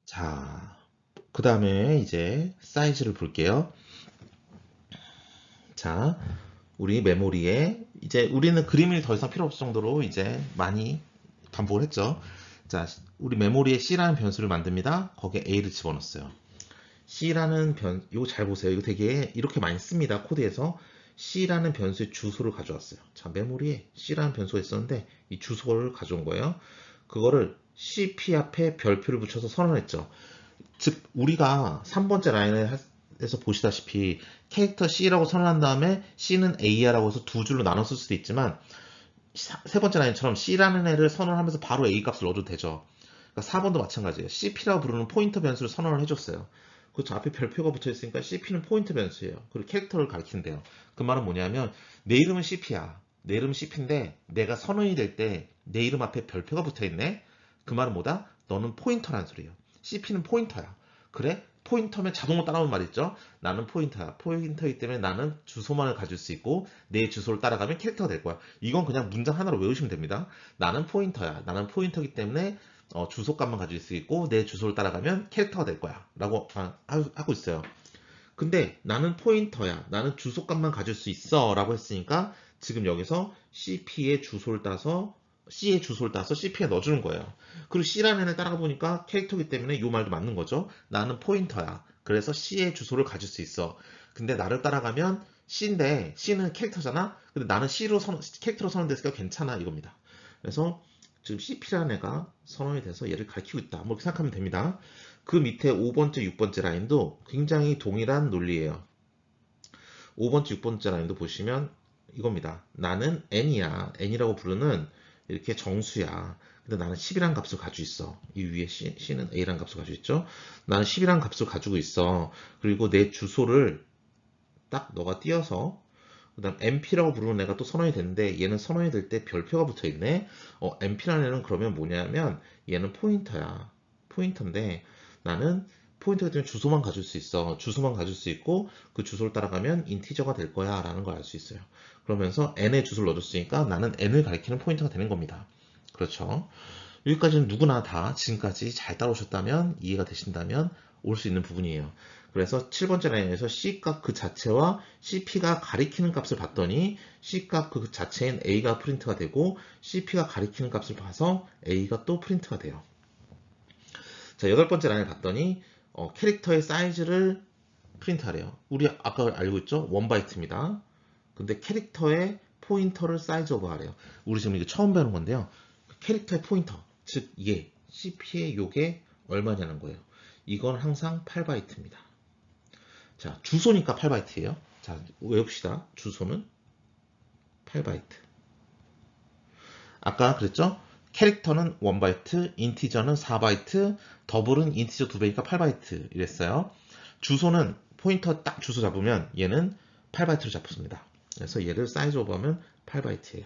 자, 그 다음에 이제 사이즈를 볼게요. 자, 우리 메모리에 이제 우리는 그림이 더 이상 필요 없을 정도로 이제 많이 반복을 했죠. 자, 우리 메모리에 C라는 변수를 만듭니다. 거기에 A를 집어넣었어요. C라는 이거 잘 보세요. 이거 되게 이렇게 많이 씁니다. 코드에서 C라는 변수의 주소를 가져왔어요. 자, 메모리에 C라는 변수가 있었는데 이 주소를 가져온 거예요. 그거를 CP 앞에 별표를 붙여서 선언했죠. 즉 우리가 3번째 라인에서 보시다시피 캐릭터 C라고 선언한 다음에 C는 A야라고 해서 두 줄로 나눴을 수도 있지만 세 번째 라인처럼 C라는 애를 선언하면서 바로 A 값을 넣어도 되죠. 그러니까 4번도 마찬가지예요. CP라고 부르는 포인터 변수를 선언을 해줬어요. 그렇죠. 앞에 별표가 붙어 있으니까 CP는 포인터 변수예요. 그리고 캐릭터를 가리킨대요. 그 말은 뭐냐면 내 이름은 CP야. 내 이름은 CP인데 내가 선언이 될 때 내 이름 앞에 별표가 붙어 있네. 그 말은 뭐다? 너는 포인터란 소리예요. CP는 포인터야. 그래? 포인터면 자동으로 따라오는 말 있죠? 나는 포인터야. 포인터이기 때문에 나는 주소만을 가질 수 있고 내 주소를 따라가면 캐릭터가 될 거야. 이건 그냥 문장 하나로 외우시면 됩니다. 나는 포인터야. 나는 포인터이기 때문에 주소값만 가질 수 있고 내 주소를 따라가면 캐릭터가 될 거야 라고 하고 있어요. 근데 나는 포인터야, 나는 주소값만 가질 수 있어 라고 했으니까 지금 여기서 CP의 주소를 따서 C의 주소를 따서 CP에 넣어주는 거예요. 그리고 C라는 애를 따라가 보니까 캐릭터이기 때문에 이 말도 맞는 거죠. 나는 포인터야. 그래서 C의 주소를 가질 수 있어. 근데 나를 따라가면 C인데 C는 캐릭터잖아. 근데 나는 캐릭터로 선언됐으니까 괜찮아 이겁니다. 그래서 지금 CP라는 애가 선언이 돼서 얘를 가리키고 있다. 뭐 이렇게 생각하면 됩니다. 그 밑에 5번째, 6번째 라인도 굉장히 동일한 논리예요. 5번째, 6번째 라인도 보시면 이겁니다. 나는 n이야. n이라고 부르는 이렇게 정수야. 근데 나는 10이라는 값을 가지고 있어. 이 위에 C는 A라는 값을 가지고 있죠. 나는 10이라는 값을 가지고 있어. 그리고 내 주소를 딱 너가 띄어서 그 다음 NP라고 부르는 애가 또 선언이 되는데 얘는 선언이 될 때 별표가 붙어 있네. NP라는 애는 그러면 뭐냐면 얘는 포인터야. 포인터인데 나는 포인터가 되면 주소만 가질 수 있어. 주소만 가질 수 있고 그 주소를 따라가면 인티저가 될 거야 라는 걸 알 수 있어요. 그러면서 n의 주소를 넣어줬으니까 나는 n을 가리키는 포인터가 되는 겁니다. 그렇죠. 여기까지는 누구나 다 지금까지 잘 따라오셨다면 이해가 되신다면 올 수 있는 부분이에요. 그래서 7번째 라인에서 C값 그 자체와 CP가 가리키는 값을 봤더니 C값 그 자체인 A가 프린트가 되고 CP가 가리키는 값을 봐서 A가 또 프린트가 돼요. 자, 8번째 라인을 봤더니 캐릭터의 사이즈를 프린트하래요. 우리 아까 알고 있죠? 1바이트입니다. 근데 캐릭터의 포인터를 사이즈 오버하래요. 우리 지금 이게 처음 배우는 건데요. 캐릭터의 포인터, 즉 얘, CP의 요게 얼마냐는 거예요. 이건 항상 8바이트입니다. 자, 주소니까 8바이트예요. 자, 외웁시다. 주소는 8바이트. 아까 그랬죠? 캐릭터는 1바이트, 인티저는 4바이트, 더블은 인티저 2배니까 8바이트 이랬어요. 주소는 포인터 딱 주소 잡으면 얘는 8바이트로 잡습니다. 그래서 얘를 사이즈 오버하면 8바이트예요.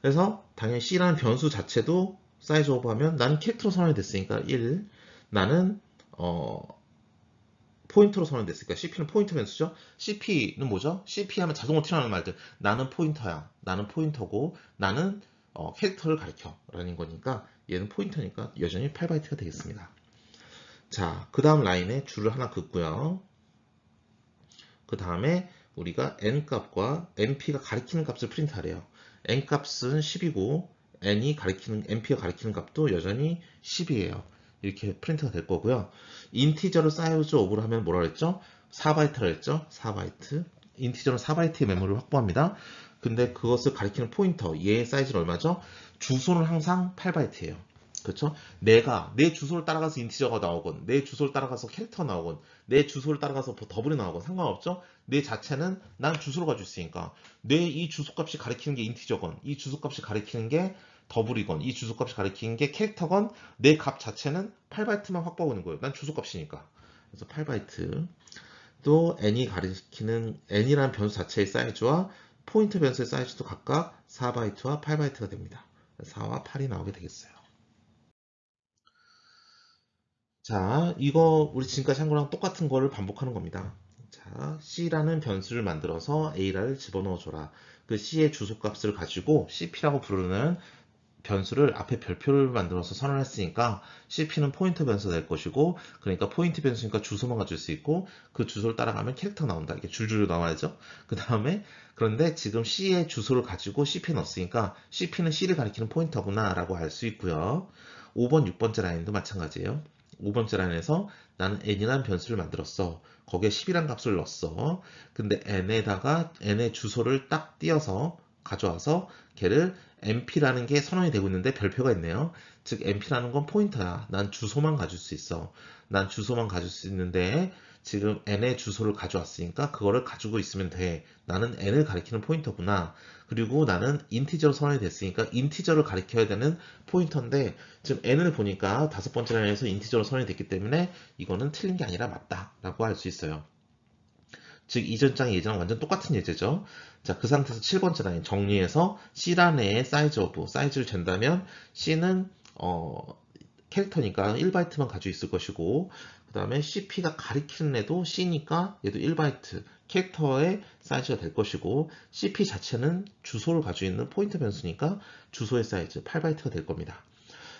그래서 당연히 C라는 변수 자체도 사이즈 오버하면 나는 캐릭터로 선언이 됐으니까 1, 나는 포인터로 선언됐으니까 CP는 포인터 변수죠. CP는 뭐죠? CP 하면 자동으로 튀어나오는 말들. 나는 포인터야. 나는 포인터고 나는 캐릭터를 가리켜 라는 거니까 얘는 포인터니까 여전히 8바이트가 되겠습니다. 자, 그 다음 라인에 줄을 하나 긋고요. 그 다음에 우리가 n값과 np가 가리키는 값을 프린트하래요. n값은 10이고 np가 가리키는 값도 여전히 10이에요. 이렇게 프린트가 될 거고요. 인티저를 사이즈 오버를 하면 뭐라 그랬죠? 4바이트라 했죠? 4바이트. 인티저는 4바이트의 메모리를 확보합니다. 근데 그것을 가리키는 포인터, 얘의 사이즈는 얼마죠? 주소는 항상 8바이트예요. 그렇죠? 내가 내 주소를 따라가서 인티저가 나오건 내 주소를 따라가서 캐릭터가 나오건 내 주소를 따라가서 더블이 나오건 상관없죠? 내 자체는 난 주소를 가지고 있으니까 내 이 주소값이 가리키는 게 인티저건 이 주소값이 가리키는 게 더블이건 이 주소값이 가리키는 게 캐릭터건 내 값 자체는 8바이트만 확보하고 있는 거예요. 난 주소값이니까. 그래서 8바이트. 또 n이 가리키는 n이라는 변수 자체의 사이즈와 포인트 변수의 사이즈도 각각 4바이트와 8바이트가 됩니다. 4와 8이 나오게 되겠어요. 자, 이거 우리 지금까지 한 거랑 똑같은 거를 반복하는 겁니다. 자, C라는 변수를 만들어서 A를 집어넣어 줘라. 그 C의 주소값을 가지고 CP라고 부르는 변수를 앞에 별표를 만들어서 선언했으니까 CP는 포인터 변수가 될 것이고, 그러니까 포인트 변수니까 주소만 가질 수 있고 그 주소를 따라가면 캐릭터가 나온다. 이렇게 줄줄이 나와야죠. 그 다음에 그런데 지금 C의 주소를 가지고 CP에 넣었으니까 CP는 C를 가리키는 포인터구나 라고 알 수 있고요. 5번, 6번째 라인도 마찬가지예요. 5번째 라인에서 나는 n이라는 변수를 만들었어. 거기에 10이라는 값을 넣었어. 근데 n에다가 n의 주소를 딱 띄어서 가져와서 걔를 np라는 게 선언이 되고 있는데 별표가 있네요. 즉 np라는 건 포인터야. 난 주소만 가질 수 있어. 난 주소만 가질 수 있는데 지금 n의 주소를 가져왔으니까 그거를 가지고 있으면 돼. 나는 n을 가리키는 포인터구나. 그리고 나는 인티저로 선언이 됐으니까 인티저를 가리켜야 되는 포인터인데 지금 n을 보니까 5번째 라인에서 인티저로 선언이 됐기 때문에 이거는 틀린 게 아니라 맞다 라고 할 수 있어요. 즉 이전 장의 예제랑 완전 똑같은 예제죠. 자, 그 상태에서 7번째 라인 정리해서 C란 애의 사이즈 오브 사이즈를 잰다면 C는 캐릭터니까 1바이트만 가지고 있을 것이고 그 다음에 CP가 가리키는 애도 C니까 얘도 1바이트 캐릭터의 사이즈가 될 것이고 CP 자체는 주소를 가지고 있는 포인트 변수니까 주소의 사이즈 8바이트가 될 겁니다.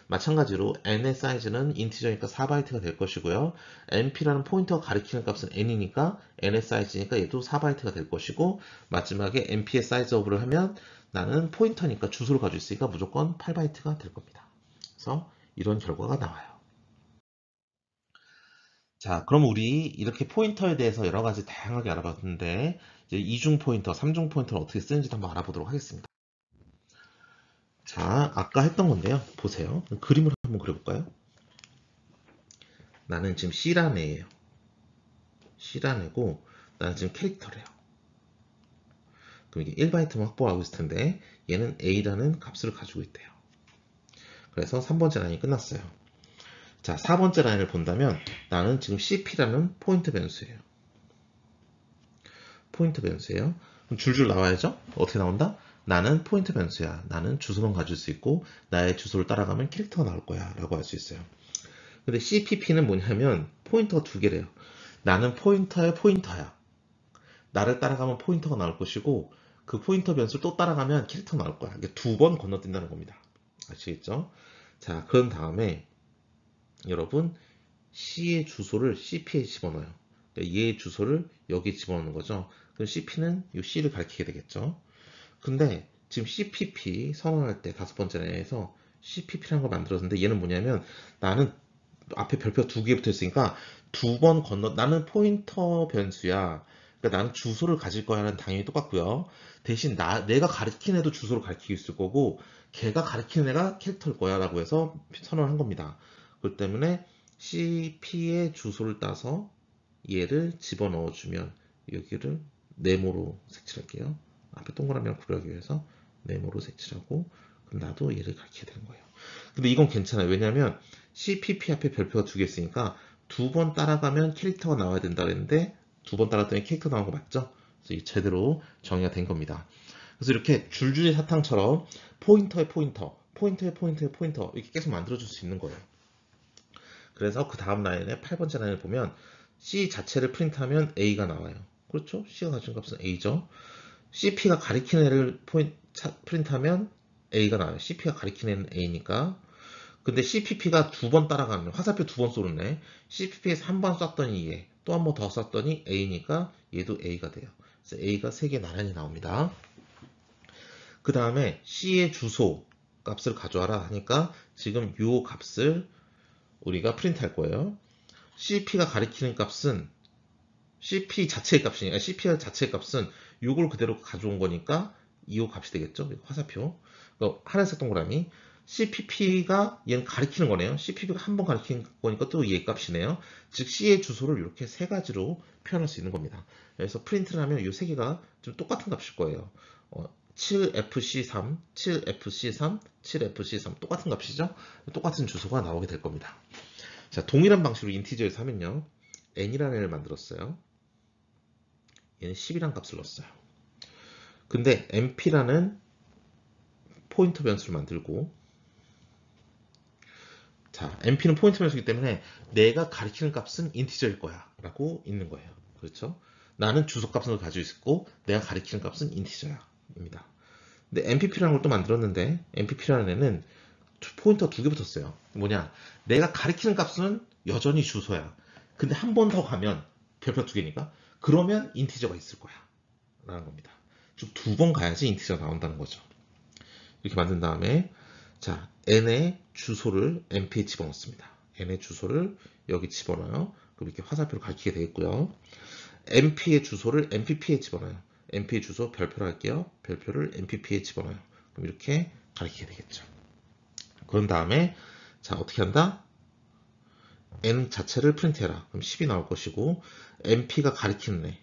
마찬가지로 n의 사이즈는 인티저니까 4바이트가 될 것이고요. np라는 포인터가 가리키는 값은 n이니까 n의 사이즈니까 얘도 4바이트가 될 것이고, 마지막에 np의 사이즈 오브를 하면 나는 포인터니까 주소를 가지고 있으니까 무조건 8바이트가 될 겁니다. 그래서 이런 결과가 나와요. 자, 그럼 우리 이렇게 포인터에 대해서 여러 가지 다양하게 알아봤는데, 이제 이중 포인터, 삼중 포인터를 어떻게 쓰는지 한번 알아보도록 하겠습니다. 자, 아까 했던 건데요. 보세요. 그림을 한번 그려볼까요? 나는 지금 C란 애예요. C란 애고, 나는 지금 캐릭터래요. 그럼 이게 1바이트만 확보하고 있을 텐데, 얘는 A라는 값을 가지고 있대요. 그래서 3번째 라인이 끝났어요. 자, 4번째 라인을 본다면, 나는 지금 CP라는 포인트 변수예요. 포인트 변수예요. 그럼 줄줄 나와야죠? 어떻게 나온다? 나는 포인트 변수야. 나는 주소만 가질 수 있고, 나의 주소를 따라가면 캐릭터가 나올 거야. 라고 할 수 있어요. 근데 CPP는 뭐냐면, 포인터가 두 개래요. 나는 포인터의 포인터야. 나를 따라가면 포인터가 나올 것이고, 그 포인터 변수를 또 따라가면 캐릭터가 나올 거야. 이게 두 번 건너뛴다는 겁니다. 아시겠죠? 자, 그런 다음에, 여러분, C의 주소를 CP에 집어넣어요. 얘의 주소를 여기 집어넣는 거죠. 그럼 CP는 이 C를 가리키게 되겠죠. 근데 지금 CPP 선언할 때 다섯 번째 라인에서 CPP라는 걸 만들었는데, 얘는 뭐냐면 나는 앞에 별표 두 개 붙어 있으니까 두 번 건너, 나는 포인터 변수야. 그러니까 나는 주소를 가질 거야는 당연히 똑같고요. 대신 내가 가리키는 애도 주소를 가리키고 있을 거고, 걔가 가리키는 애가 캐릭터일 거야 라고 해서 선언을 한 겁니다. 그렇기 때문에 CP의 주소를 따서 얘를 집어넣어 주면, 여기를 네모로 색칠할게요. 앞에 동그라미를 구하기 위해서 네모로 색칠하고, 그럼 나도 얘를 가리켜야 되는 거예요. 근데 이건 괜찮아요. 왜냐면 CPP 앞에 별표가 두 개 있으니까 두 번 따라가면 캐릭터가 나와야 된다 그랬는데, 두 번 따라갔더니 캐릭터 나온 거 맞죠? 그래서 제대로 정의가 된 겁니다. 그래서 이렇게 줄줄이 사탕처럼 포인터의 포인터, 포인터의 포인터의 포인터 이렇게 계속 만들어줄 수 있는 거예요. 그래서 그 다음 라인에 8번째 라인을 보면 C 자체를 프린트하면 A가 나와요. 그렇죠? C가 가진 값은 A죠. CP가 가리키는 애를 프린트하면 A가 나와요. CP가 가리키는 애는 A니까. 근데 CPP가 두 번 따라가는, 화살표 두 번 쏘는 애. CPP에서 한 번 쐈더니 얘, 또 한 번 더 쐈더니 A니까 얘도 A가 돼요. 그래서 A가 3개 나란히 나옵니다. 그 다음에 C의 주소 값을 가져와라 하니까 지금 요 값을 우리가 프린트할 거예요. CP가 가리키는 값은 CP 자체의 값이니까, CP가 자체의 값은 요걸 그대로 가져온 거니까 이 값이 되겠죠. 화살표. 그러니까 하늘색 동그라미. CPP가 얘는 가리키는 거네요. CPP가 한 번 가리키는 거니까 또 얘 값이네요. 즉 C의 주소를 이렇게 세 가지로 표현할 수 있는 겁니다. 그래서 프린트를 하면 이 세 개가 좀 똑같은 값일 거예요. 7FC3, 7FC3, 7FC3 똑같은 값이죠. 똑같은 주소가 나오게 될 겁니다. 자, 동일한 방식으로 인티저에서 하면요. n이라는 애를 만들었어요. 얘는 10이란 값을 넣었어요. 근데 np라는 포인터 변수를 만들고, 자, np는 포인터 변수이기 때문에 내가 가리키는 값은 인티저일 거야 라고 있는 거예요. 그렇죠? 나는 주소 값을 가지고 있고 내가 가리키는 값은 인티저야 입니다. 근데 npp라는 걸 또 만들었는데, npp라는 애는 포인터 두 개 붙었어요. 뭐냐, 내가 가리키는 값은 여전히 주소야. 근데 한 번 더 가면 별표 두 개니까 그러면 인티저가 있을 거야 라는 겁니다. 즉 두 번 가야지 인티저가 나온다는 거죠. 이렇게 만든 다음에, 자, n의 주소를 np에 집어넣습니다. n의 주소를 여기 집어넣어요. 그럼 이렇게 화살표로 가리키게 되겠고요. np의 주소를 npp에 집어넣어요. np의 주소 별표로 할게요. 별표를 npp에 집어넣어요. 그럼 이렇게 가리키게 되겠죠. 그런 다음에, 자, 어떻게 한다? n 자체를 프린트해라. 그럼 10이 나올 것이고, np가 가리키는 애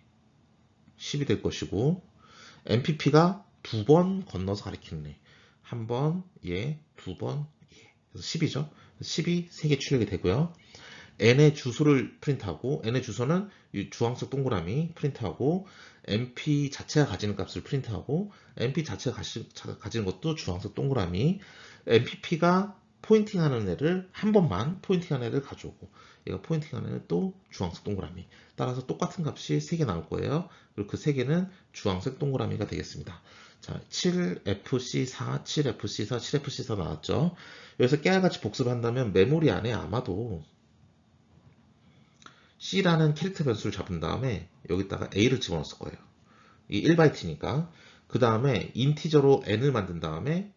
10이 될 것이고, npp가 두 번 건너서 가리키는 애 한 번 얘, 두 번 얘. 그래서 10이죠. 10이 3개 출력이 되고요. n의 주소를 프린트하고, n의 주소는 이 주황색 동그라미 프린트하고, np 자체가 가지는 값을 프린트하고, np 자체가 가지는 것도 주황색 동그라미, npp가 포인팅하는 애를 한 번만 포인팅하는 애를 가져오고, 얘가 포인팅하는 애를 또 주황색 동그라미. 따라서 똑같은 값이 3개 나올 거예요. 그리고 그 3개는 주황색 동그라미가 되겠습니다. 자, 7FC4, 7FC4, 7FC4 나왔죠. 여기서 깨알같이 복습한다면 메모리 안에 아마도 C라는 캐릭터 변수를 잡은 다음에 여기다가 A를 집어넣었을 거예요. 이 1바이트니까. 그 다음에 인티저로 N을 만든 다음에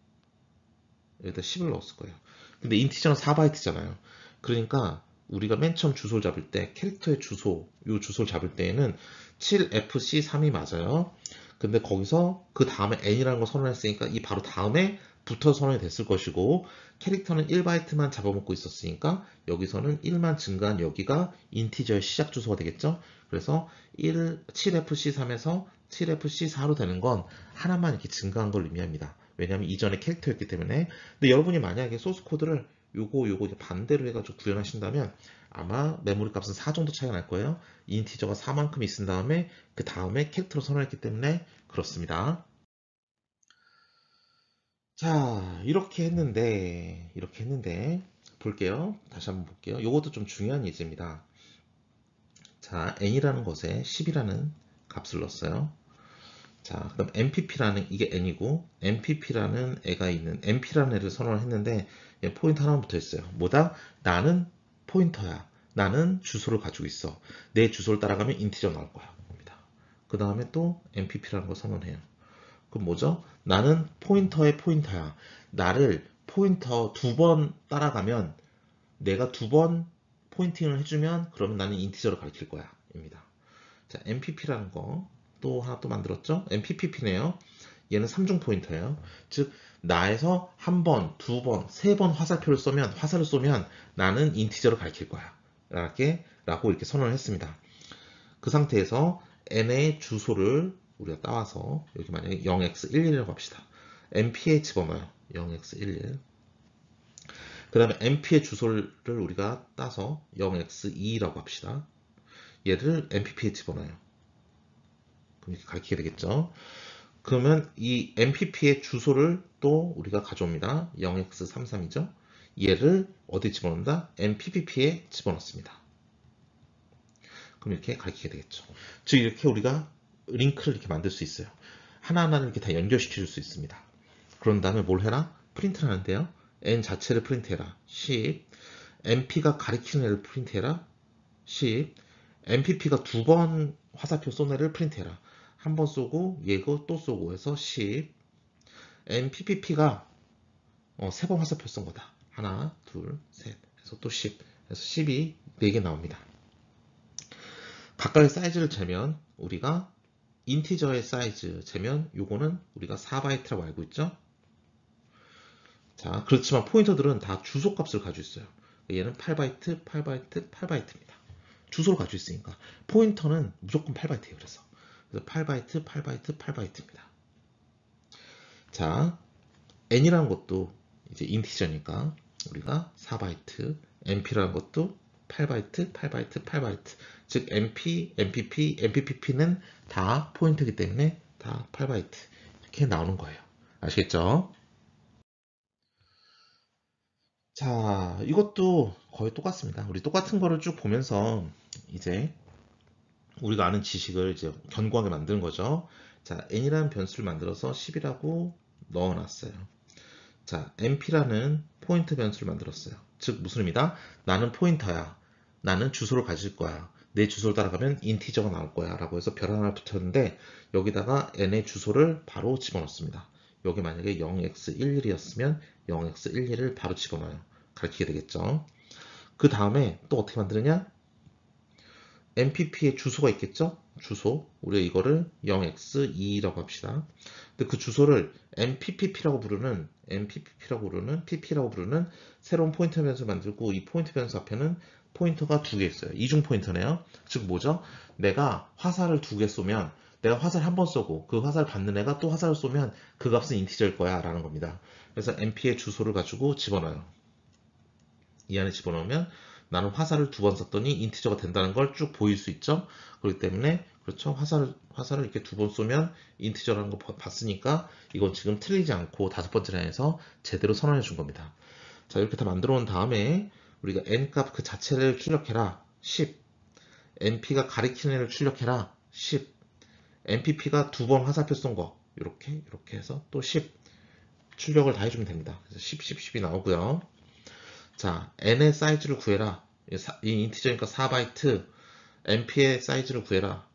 여기다 10을 넣었을 거예요. 근데 인티저는 4바이트잖아요. 그러니까 우리가 맨 처음 주소를 잡을 때 캐릭터의 주소, 이 주소를 잡을 때에는 7FC3이 맞아요. 근데 거기서 그 다음에 N이라는 거 선언했으니까 이 바로 다음에 붙어 선언이 됐을 것이고 캐릭터는 1바이트만 잡아먹고 있었으니까 여기서는 1만 증가한 여기가 인티저의 시작 주소가 되겠죠. 그래서 7FC3에서 7FC4로 되는 건 하나만 이렇게 증가한 걸 의미합니다. 왜냐하면 이전에 캐릭터였기 때문에. 근데 여러분이 만약에 소스 코드를 요거 반대로 해가지고 구현하신다면 아마 메모리 값은 4 정도 차이가 날 거예요. 인티저가 4만큼 있은 다음에 그 다음에 캐릭터로 선언했기 때문에 그렇습니다. 자, 이렇게 했는데 볼게요. 다시 한번 볼게요. 요것도 좀 중요한 예제입니다. 자, n이라는 것에 10이라는 값을 넣었어요. 자, 그럼 MPP라는 이게 n이고 MPP라는 애가 있는 MP라는 애를 선언을 했는데 포인터 하나만 붙어 있어요. 뭐다? 나는 포인터야. 나는 주소를 가지고 있어. 내 주소를 따라가면 인티저 나올 거야. 그 다음에 또 MPP라는 거 선언해요. 그럼 뭐죠? 나는 포인터의 포인터야. 나를 포인터 2번 따라가면 내가 2번 포인팅을 해주면 그러면 나는 인티저를 가리킬 거야. 입니다. 자, MPP라는 거 또 하나 또 만들었죠? MPPP네요. 얘는 3중 포인터예요. 즉 나에서 한 번, 두 번, 세 번 화살표를 쏘면 나는 인티저를 가리킬 거야. 라고 이렇게 선언을 했습니다. 그 상태에서 n의 주소를 우리가 따와서 여기 만약에 0x11이라고 합시다. mp에 집어넣어요. 0x11. 그 다음에 mp의 주소를 우리가 따서 0x2라고 합시다. 얘를 mpp에 집어넣어요. 그럼 이렇게 가리키게 되겠죠. 그러면 이 mpp의 주소를 또 우리가 가져옵니다. 0x33이죠. 얘를 어디에 집어넣는다? mpp에 집어넣습니다. 그럼 이렇게 가리키게 되겠죠. 즉 이렇게 우리가 링크를 이렇게 만들 수 있어요. 하나하나를 이렇게 다 연결시켜 줄 수 있습니다. 그런 다음에 뭘 해라? 프린트를 하는데요. n 자체를 프린트해라. 10. mp가 가리키는 애를 프린트해라. 10. mpp가 2번 화살표 쏜 애를 프린트해라. 한 번 쏘고 얘고 또 쏘고 해서 10. mpp가 3번 화살표 쏜 거다. 하나, 둘, 셋 해서 또 10. 그래서 10이 4개 나옵니다. 각각의 사이즈를 재면 우리가 인티저의 사이즈 재면 요거는 우리가 4바이트라고 알고 있죠. 자, 그렇지만 포인터들은 다 주소 값을 가지고 있어요. 얘는 8바이트, 8바이트, 8바이트입니다. 주소를 가지고 있으니까 포인터는 무조건 8바이트예요. 그래서 8바이트, 8바이트, 8바이트입니다. 자, n이라는 것도 이제 인티저니까 우리가 4바이트, mp라는 것도 8바이트, 8바이트, 8바이트. 즉 mp, mpp, mpp는 다 포인트이기 때문에 다 8바이트 이렇게 나오는 거예요. 아시겠죠? 자, 이것도 거의 똑같습니다. 우리 똑같은 거를 쭉 보면서 이제 우리가 아는 지식을 이제 견고하게 만드는 거죠. 자, n이라는 변수를 만들어서 10이라고 넣어놨어요. 자, mp라는 포인트 변수를 만들었어요. 즉 무슨 의미다? 나는 포인터야. 나는 주소를 가질 거야. 내 주소를 따라가면 인티저가 나올 거야. 라고 해서 별 하나 붙였는데 여기다가 n의 주소를 바로 집어넣습니다. 여기 만약에 0x11이었으면 0x11을 바로 집어넣어요. 가르치게 되겠죠. 그 다음에 또 어떻게 만드느냐? MPP의 주소가 있겠죠? 주소. 우리가 이거를 0x2라고 합시다. 근데 그 주소를 MPP라고 부르는 PP라고 부르는 새로운 포인터 변수를 만들고 이 포인트 변수 앞에는 포인터가 2개 있어요. 이중 포인터네요. 즉 뭐죠? 내가 화살을 2개 쏘면 내가 화살 한 번 쏘고 그 화살 받는 애가 또 화살을 쏘면 그 값은 인티저일 거야 라는 겁니다. 그래서 MP의 주소를 가지고 집어넣어요. 이 안에 집어넣으면 나는 화살을 2번 쐈더니 인티저가 된다는 걸 쭉 보일 수 있죠. 그렇기 때문에 그렇죠. 화살을 이렇게 2번 쏘면 인티저라는 거 봤으니까 이건 지금 틀리지 않고 5번째 라인에서 제대로 선언해 준 겁니다. 자, 이렇게 다 만들어 놓은 다음에 우리가 n값 그 자체를 출력해라. 10. np가 가리키는 애를 출력해라. 10. npp가 2번 화살표 쏜 거. 이렇게 해서 또 10 출력을 다 해주면 됩니다. 그래서 10, 10, 10이 나오고요. 자, n의 사이즈를 구해라. 이 인티저니까 4바이트. mp의 사이즈를 구해라.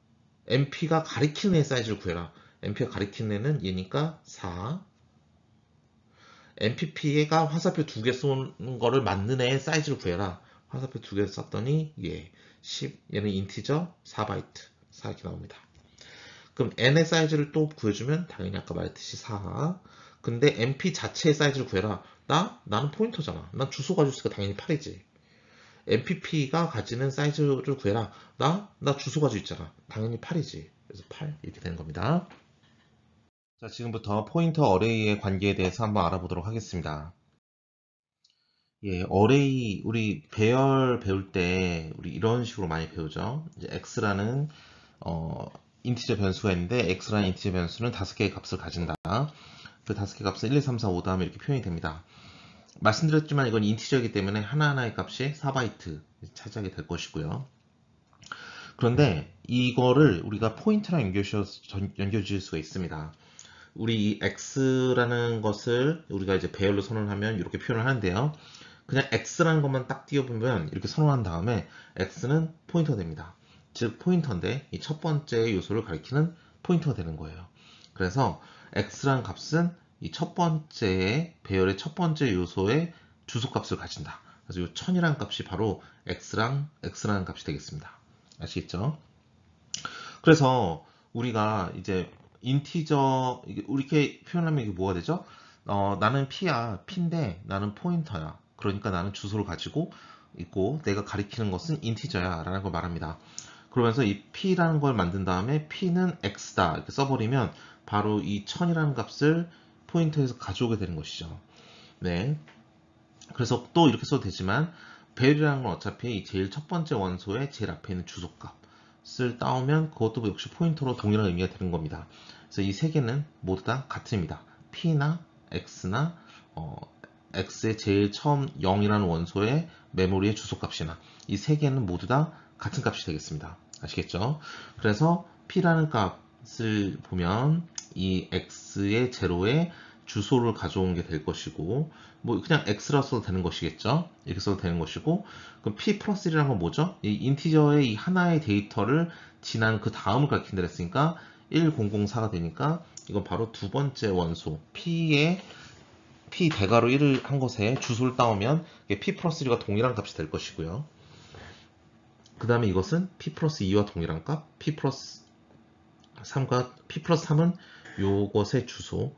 mp가 가리키는 애 사이즈를 구해라. mp가 가리키는 애는 얘니까 4. mpp가 화살표 2개 쏘는 거를 맞는 애의 사이즈를 구해라. 화살표 2개 쐈더니 얘 10. 얘는 인티저 4바이트. 4 이렇게 나옵니다. 그럼 n의 사이즈를 또 구해주면 당연히 아까 말했듯이 4. 근데 mp 자체의 사이즈를 구해라. 나는 포인터잖아. 난 주소 가지고 있으니까 당연히 8이지. MPP가 가지는 사이즈를 구해라. 나 주소 가지고 있잖아. 당연히 8이지. 그래서 8 이렇게 되는 겁니다. 자, 지금부터 포인터 어레이의 관계에 대해서 한번 알아보도록 하겠습니다. 예, 어레이 우리 배열 배울 때 우리 이런 식으로 많이 배우죠. 이제 x라는 인티저 변수가 있는데 x라는 인티저 변수는 5개의 값을 가진다. 그 5개 값은 1, 2, 3, 4, 5 다음에 이렇게 표현이 됩니다. 말씀드렸지만 이건 인티저이기 때문에 하나하나의 값이 4바이트 차지하게 될 것이고요. 그런데 이거를 우리가 포인트랑 연결지을 수가 있습니다. 우리 이 x라는 것을 우리가 이제 배열로 선언하면 이렇게 표현을 하는데요. 그냥 x라는 것만 딱 띄워보면 이렇게 선언한 다음에 x는 포인터가 됩니다. 즉 포인터인데 이 첫 번째 요소를 가리키는 포인터가 되는 거예요. 그래서 x라는 값은 이 첫 번째 배열의 첫 번째 요소의 주소값을 가진다. 그래서 이 1000이라는 값이 바로 x라는 값이 되겠습니다. 아시겠죠? 그래서 우리가 이제 인티저 이렇게 표현하면 이게 뭐가 되죠? 나는 p야. p인데 나는 포인터야. 그러니까 나는 주소를 가지고 있고 내가 가리키는 것은 인티저야 라는 걸 말합니다. 그러면서 이 p라는 걸 만든 다음에 p는 x다 이렇게 써버리면 바로 이 1000이라는 값을 포인터에서 가져오게 되는 것이죠. 네. 그래서 또 이렇게 써도 되지만 배열이라는 건 어차피 이 제일 첫 번째 원소의 제일 앞에 있는 주소값을 따오면 그것도 역시 포인터로 동일한 의미가 되는 겁니다. 그래서 이 세 개는 모두 다 같습니다. p나 x나 x의 제일 처음 0이라는 원소의 메모리의 주소값이나 이 세 개는 모두 다 같은 값이 되겠습니다. 아시겠죠? 그래서 p라는 값을 보면 이 x의 제로에 주소를 가져온 게 될 것이고 뭐 그냥 x라 써도 되는 것이겠죠. 이렇게 써도 되는 것이고 그럼 p 플러스 1이라는 건 뭐죠? 이 인티저의 이 하나의 데이터를 지난 그 다음을 가리킨다 했으니까 1004가 되니까 이건 바로 두 번째 원소 p의 p 대괄호 1을 한 것에 주소를 따오면 p 플러스 1과 동일한 값이 될 것이고요. 그 다음에 이것은 p 플러스 2와 동일한 값, p 플러스 3과 p 플러스 3은 요것의 주소,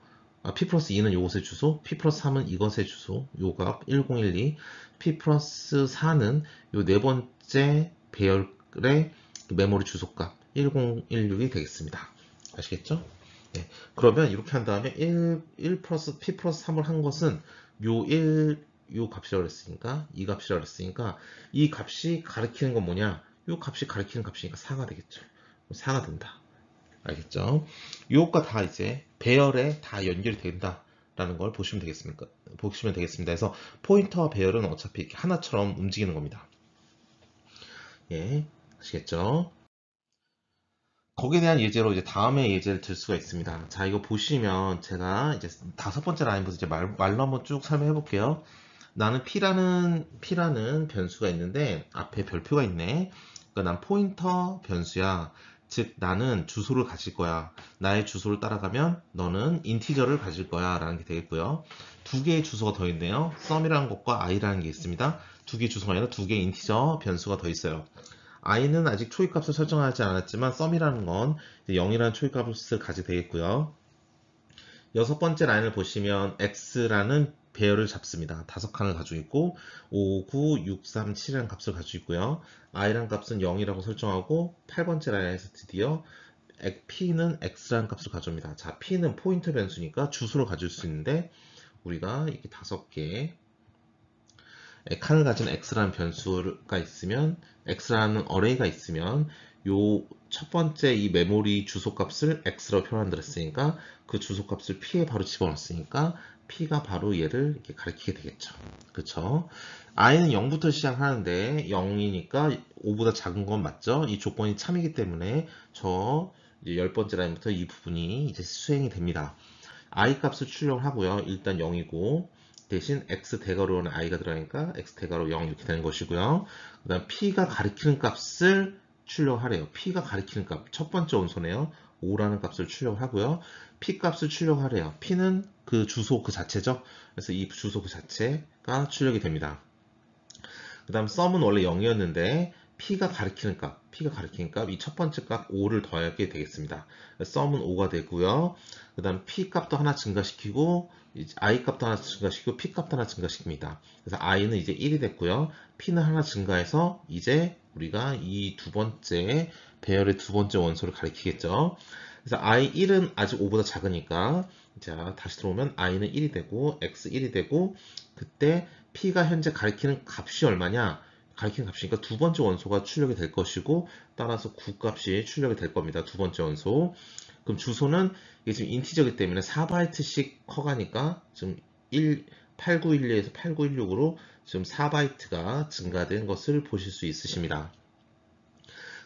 p 플러스 2는 요것의 주소, p 플러스 3은 이것의 주소, 요 값 1012, p 플러스 4는 요 네 번째 배열의 메모리 주소값 1016이 되겠습니다. 아시겠죠? 네. 그러면 이렇게 한 다음에 1 플러스 p 플러스 3을 한 것은 요 값이라고 했으니까 이 값이라고 했으니까 이 값이 가리키는 건 뭐냐? 요 값이 가리키는 값이니까 4가 되겠죠. 4가 된다. 알겠죠? 요것과 다 이제 배열에 다 연결이 된다라는 걸 보시면 되겠습니다. 그래서 포인터와 배열은 어차피 이렇게 하나처럼 움직이는 겁니다. 예, 아시겠죠? 거기에 대한 예제로 이제 다음에 예제를 들 수가 있습니다. 자, 이거 보시면 제가 이제 5번째 라인부터 이제 말로 한번 쭉 설명해 볼게요. 나는 P라는 변수가 있는데 앞에 별표가 있네. 그러니까 난 포인터 변수야. 즉 나는 주소를 가질 거야. 나의 주소를 따라가면 너는 인티저를 가질 거야 라는 게 되겠고요. 두 개의 주소가 더 있네요. sum이라는 것과 i라는 게 있습니다. 두 개의 주소가 아니라 두 개의 인티저 변수가 더 있어요. i는 아직 초입값을 설정하지 않았지만 sum이라는 건 0이라는 초입값을 가지게 되겠고요. 여섯 번째 라인을 보시면 x라는 배열을 잡습니다. 5칸을 가지고 있고 5, 9, 6, 3, 7이라는 값을 가지고 있고요. i라는 값은 0이라고 설정하고 8번째 라인에서 드디어 p는 x라는 값을 가져옵니다. 자, p는 포인터 변수니까 주소를 가질 수 있는데 우리가 이렇게 5개 칸을 가진 x라는 변수가 있으면 x라는 어레이가 있으면 요 첫 번째 이 메모리 주소값을 x로 표현한다 그 주소값을 p에 바로 집어넣었으니까 p가 바로 얘를 이렇게 가리키게 되겠죠. 그쵸? i는 0부터 시작하는데 0이니까 5보다 작은 건 맞죠? 이 조건이 참이기 때문에 저 이제 10번째 라인부터 이 부분이 이제 수행이 됩니다. i 값을 출력을 하고요. 일단 0이고 대신 x 대괄호는 i가 들어가니까 x 대괄호 0 이렇게 되는 것이고요. 그 다음 p가 가리키는 값을 출력하래요. p가 가리키는 값 첫 번째 원소네요. 5라는 값을 출력하고요. p 값을 출력하래요. p는 그 주소 그 자체죠. 그래서 이 주소 그 자체가 출력이 됩니다. 그 다음 썸은 원래 0이었는데 p가 가리키는 값 이 첫 번째 값 5를 더하게 되겠습니다. 썸은 5가 되고요. 그 다음 p 값도 하나 증가시키고 이제 i 값도 하나 증가시키고 p 값도 하나 증가시킵니다. 그래서 i는 이제 1이 됐고요. p는 하나 증가해서 이제 우리가 이 두 번째 배열의 두 번째 원소를 가리키겠죠. 그래서 i1은 아직 5보다 작으니까 자 다시 들어오면 i는 1이 되고 x 1이 되고 그때 p가 현재 가리키는 값이 얼마냐? 가리키는 값이니까 두 번째 원소가 출력이 될 것이고 따라서 9값이 출력이 될 겁니다. 두 번째 원소. 그럼 주소는 이게 지금 인티저이기 때문에 4바이트씩 커가니까 지금 8912에서 8916으로 지금 4바이트가 증가된 것을 보실 수 있으십니다.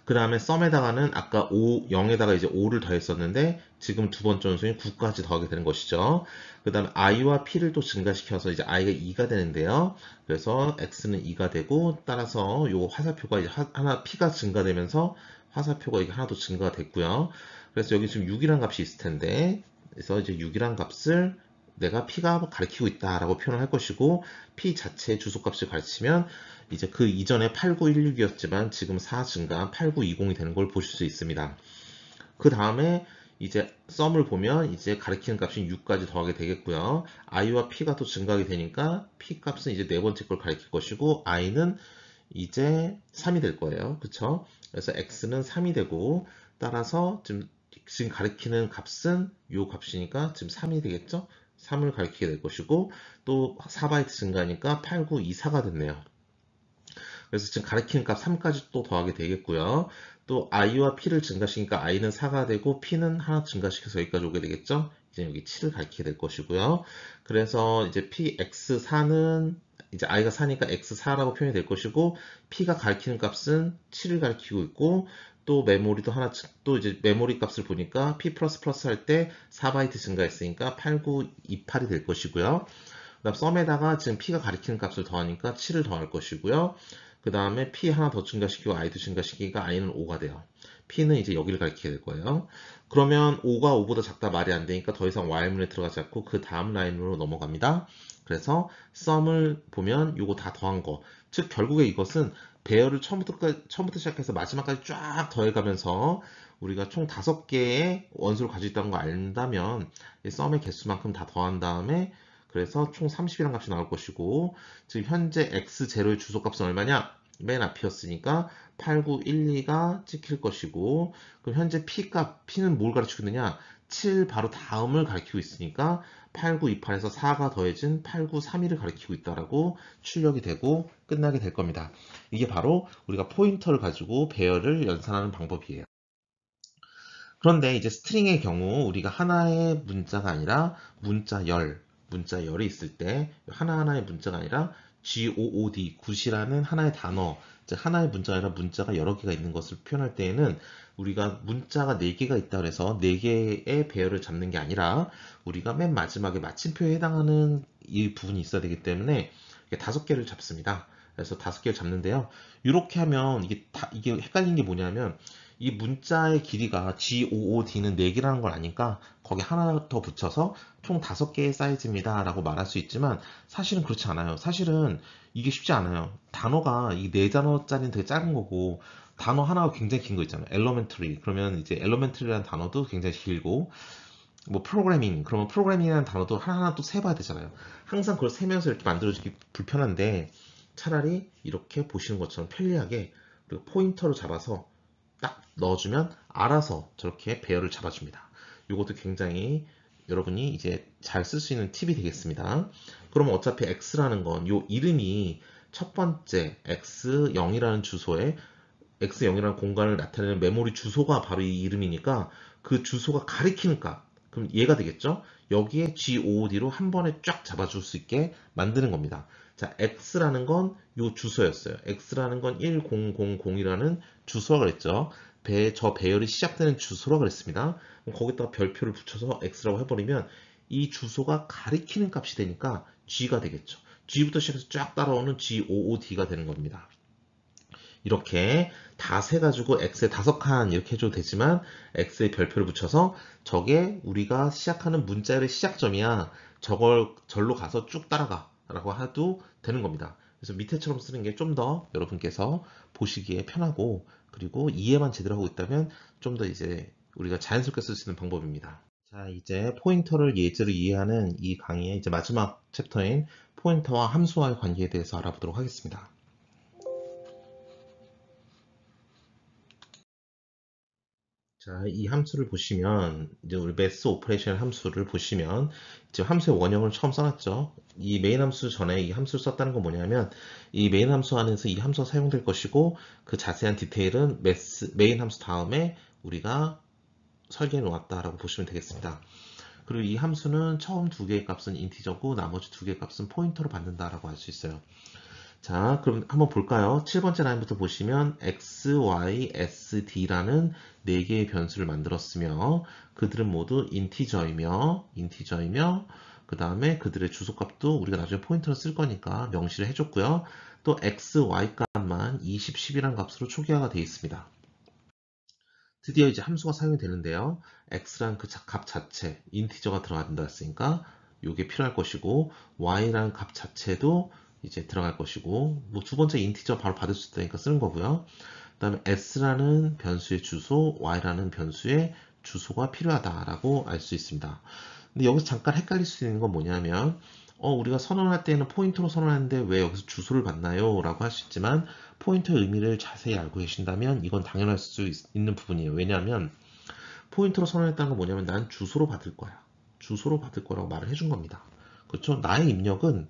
그 다음에 썸에다가는 아까 0에다가 이제 5를 더했었는데 지금 두 번째 원소인 9까지 더하게 되는 것이죠. 그 다음에 i와 p를 또 증가시켜서 이제 i가 2가 되는데요. 그래서 x는 2가 되고 따라서 요 화살표가 이제 하나 p가 증가되면서 화살표가 이게 하나 더 증가가 됐고요. 그래서 여기 지금 6이라는 값이 있을 텐데 그래서 이제 6이라는 값을 내가 p가 가리키고 있다라고 표현을 할 것이고 p 자체의 주소값을 가르치면 이제 그 이전에 8916이었지만 지금 4 증가한 8920이 되는 걸 보실 수 있습니다. 그 다음에 이제 썸을 보면 이제 가리키는 값인 6까지 더하게 되겠고요. i와 p가 또 증가하게 되니까 p 값은 이제 네 번째 걸 가리킬 것이고 i는 이제 3이 될 거예요. 그쵸? 그래서 x는 3이 되고 따라서 지금 가리키는 값은 요 값이니까 지금 3이 되겠죠? 3을 가리키게 될 것이고 또 4바이트 증가하니까 8924가 됐네요. 그래서 지금 가리키는 값 3까지 또 더하게 되겠고요. 또 i와 p를 증가시키니까 i는 4가 되고 p는 하나 증가시켜서 여기까지 오게 되겠죠. 이제 여기 7을 가리키게 될 것이고요. 그래서 이제 px4는 이제 i가 4니까 x4라고 표현이 될 것이고 p가 가리키는 값은 7을 가리키고 있고 또 메모리도 하나 또 이제 메모리 값을 보니까 p++ 할 때 4바이트 증가했으니까 8928이 될 것이고요. 그다음 썸에다가 지금 p가 가리키는 값을 더하니까 7을 더할 것이고요. 그 다음에 p 하나 더 증가시키고 i도 증가시키니까 i는 5가 돼요. p는 이제 여기를 가리키게 될 거예요. 그러면 5가 5보다 작다 말이 안 되니까 더 이상 while문에 들어가지 않고 그 다음 라인으로 넘어갑니다. 그래서 썸을 보면 이거 다 더한 거. 즉 결국에 이것은 배열을 처음부터 시작해서 마지막까지 쫙 더해가면서 우리가 총 5개의 원소를 가지고 있다는 거 안다면 썸의 개수만큼 다 더한 다음에 그래서 총 30이라는 값이 나올 것이고 지금 현재 x0의 주소값은 얼마냐? 맨 앞이었으니까 8912가 찍힐 것이고 그럼 현재 p는 뭘 가르치고 있느냐? 7 바로 다음을 가리키고 있으니까 8928에서 4가 더해진 8931을 가리키고 있다라고 출력이 되고 끝나게 될 겁니다. 이게 바로 우리가 포인터를 가지고 배열을 연산하는 방법이에요. 그런데 이제 스트링의 경우 우리가 하나의 문자가 아니라 문자열이 있을 때 하나하나의 문자가 아니라 GOOD, 굿이라는 하나의 단어, 즉 하나의 문자가 아니라 문자가 여러 개가 있는 것을 표현할 때에는 우리가 문자가 4개가 있다 그래서 4개의 배열을 잡는 게 아니라 우리가 맨 마지막에 마침표에 해당하는 이 부분이 있어야 되기 때문에 5개를 잡습니다. 그래서 5개를 잡는데요. 이렇게 하면 이게 헷갈린 게 뭐냐면 이 문자의 길이가 GOOD는 4개라는 걸 아니까 거기 하나 더 붙여서 총 5개의 사이즈입니다 라고 말할 수 있지만 사실은 그렇지 않아요. 사실은 이게 쉽지 않아요. 단어가 이 4단어짜리는 되게 작은 거고 단어 하나가 굉장히 긴 거 있잖아요. elementary 그러면 이제 elementary라는 단어도 굉장히 길고 뭐 프로그래밍 그러면 프로그래밍이라는 단어도 하나하나 또 세봐야 되잖아요. 항상 그걸 세면서 이렇게 만들어주기 불편한데 차라리 이렇게 보시는 것처럼 편리하게 그리고 포인터로 잡아서 딱 넣어주면 알아서 저렇게 배열을 잡아줍니다. 이것도 굉장히 여러분이 이제 잘 쓸 수 있는 팁이 되겠습니다. 그러면 어차피 x라는 건 요 이름이 첫 번째 x0이라는 주소에 x0이라는 공간을 나타내는 메모리 주소가 바로 이 이름이니까 그 주소가 가리키는 값 그럼 얘가 되겠죠? 여기에 GOD로 한 번에 쫙 잡아줄 수 있게 만드는 겁니다. 자, X라는 건 요 주소였어요. X라는 건 1000이라는 주소가 그랬죠. 저 배열이 시작되는 주소라고 그랬습니다. 그럼 거기다가 별표를 붙여서 x라고 해버리면 이 주소가 가리키는 값이 되니까 g가 되겠죠. g부터 시작해서 쫙 따라오는 good가 되는 겁니다. 이렇게 다 세가지고 x에 5칸 이렇게 해줘도 되지만 x에 별표를 붙여서 저게 우리가 시작하는 문자열의 시작점이야. 저걸 절로 가서 쭉 따라가 라고 해도 되는 겁니다. 그래서 밑에처럼 쓰는 게 좀 더 여러분께서 보시기에 편하고 그리고 이해만 제대로 하고 있다면 좀 더 이제 우리가 자연스럽게 쓸 수 있는 방법입니다. 자, 이제 포인터를 예제로 이해하는 이 강의의 이제 마지막 챕터인 포인터와 함수와의 관계에 대해서 알아보도록 하겠습니다. 자, 이 함수를 보시면 이제 우리 매스 오퍼레이션 함수를 보시면 지금 함수의 원형을 처음 써놨죠. 이 메인 함수 전에 이 함수를 썼다는 건 뭐냐면 이 메인 함수 안에서 이 함수가 사용될 것이고 그 자세한 디테일은 메인 함수 다음에 우리가 설계해 놓았다라고 보시면 되겠습니다. 그리고 이 함수는 처음 두 개의 값은 인티저고 나머지 두 개의 값은 포인터로 받는다라고 할 수 있어요. 자, 그럼 한번 볼까요? 7번째 라인부터 보시면 x, y, s, d라는 4개의 변수를 만들었으며 그들은 모두 인티저이며 그 다음에 그들의 주소값도 우리가 나중에 포인터로 쓸 거니까 명시를 해줬고요. 또 x, y 값만 20, 10이라는 값으로 초기화가 되어 있습니다. 드디어 이제 함수가 사용이 되는데요. x라는 그 값 자체, 인티저가 들어간다 했으니까 이게 필요할 것이고 y라는 값 자체도 이제 들어갈 것이고 뭐 두 번째 인티저 바로 받을 수 있다니까 쓰는 거고요. 그 다음에 s라는 변수의 주소, y라는 변수의 주소가 필요하다라고 알 수 있습니다. 근데 여기서 잠깐 헷갈릴 수 있는 건 뭐냐면 우리가 선언할 때는 포인터로 선언하는데 왜 여기서 주소를 받나요? 라고 할 수 있지만 포인터의 의미를 자세히 알고 계신다면 이건 당연할 수 있는 부분이에요. 왜냐하면 포인터로 선언했다는 건 뭐냐면 난 주소로 받을 거야. 주소로 받을 거라고 말을 해준 겁니다. 그렇죠? 나의 입력은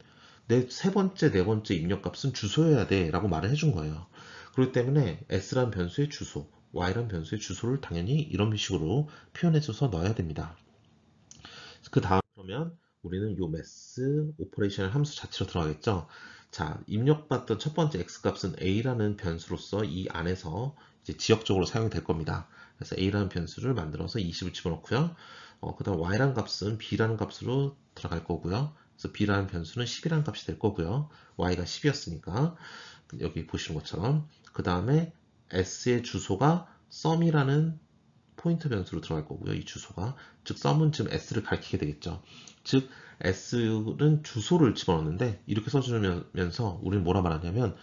내 세 번째, 네 번째 입력값은 주소여야 돼 라고 말을 해준 거예요. 그렇기 때문에 s라는 변수의 주소, y라는 변수의 주소를 당연히 이런 식으로 표현해줘서 넣어야 됩니다. 그 다음 그러면 우리는 요 매스 오퍼레이션 함수 자체로 들어가겠죠. 자, 입력받던 첫 번째 x값은 a라는 변수로서 이 안에서 이제 지역적으로 사용이 될 겁니다. 그래서 a라는 변수를 만들어서 20을 집어넣고요. 그 다음 y라는 값은 b라는 값으로 들어갈 거고요. 그래서 b라는 변수는 10이라는 값이 될 거고요. y가 10이었으니까 여기 보시는 것처럼 그 다음에 s의 주소가 썸이라는 포인터 변수로 들어갈 거고요. 이 주소가. 즉, 썸은 지금 s를 가리키게 되겠죠. 즉, s는 주소를 집어넣는데 이렇게 써주면서 우리는 뭐라 말하냐면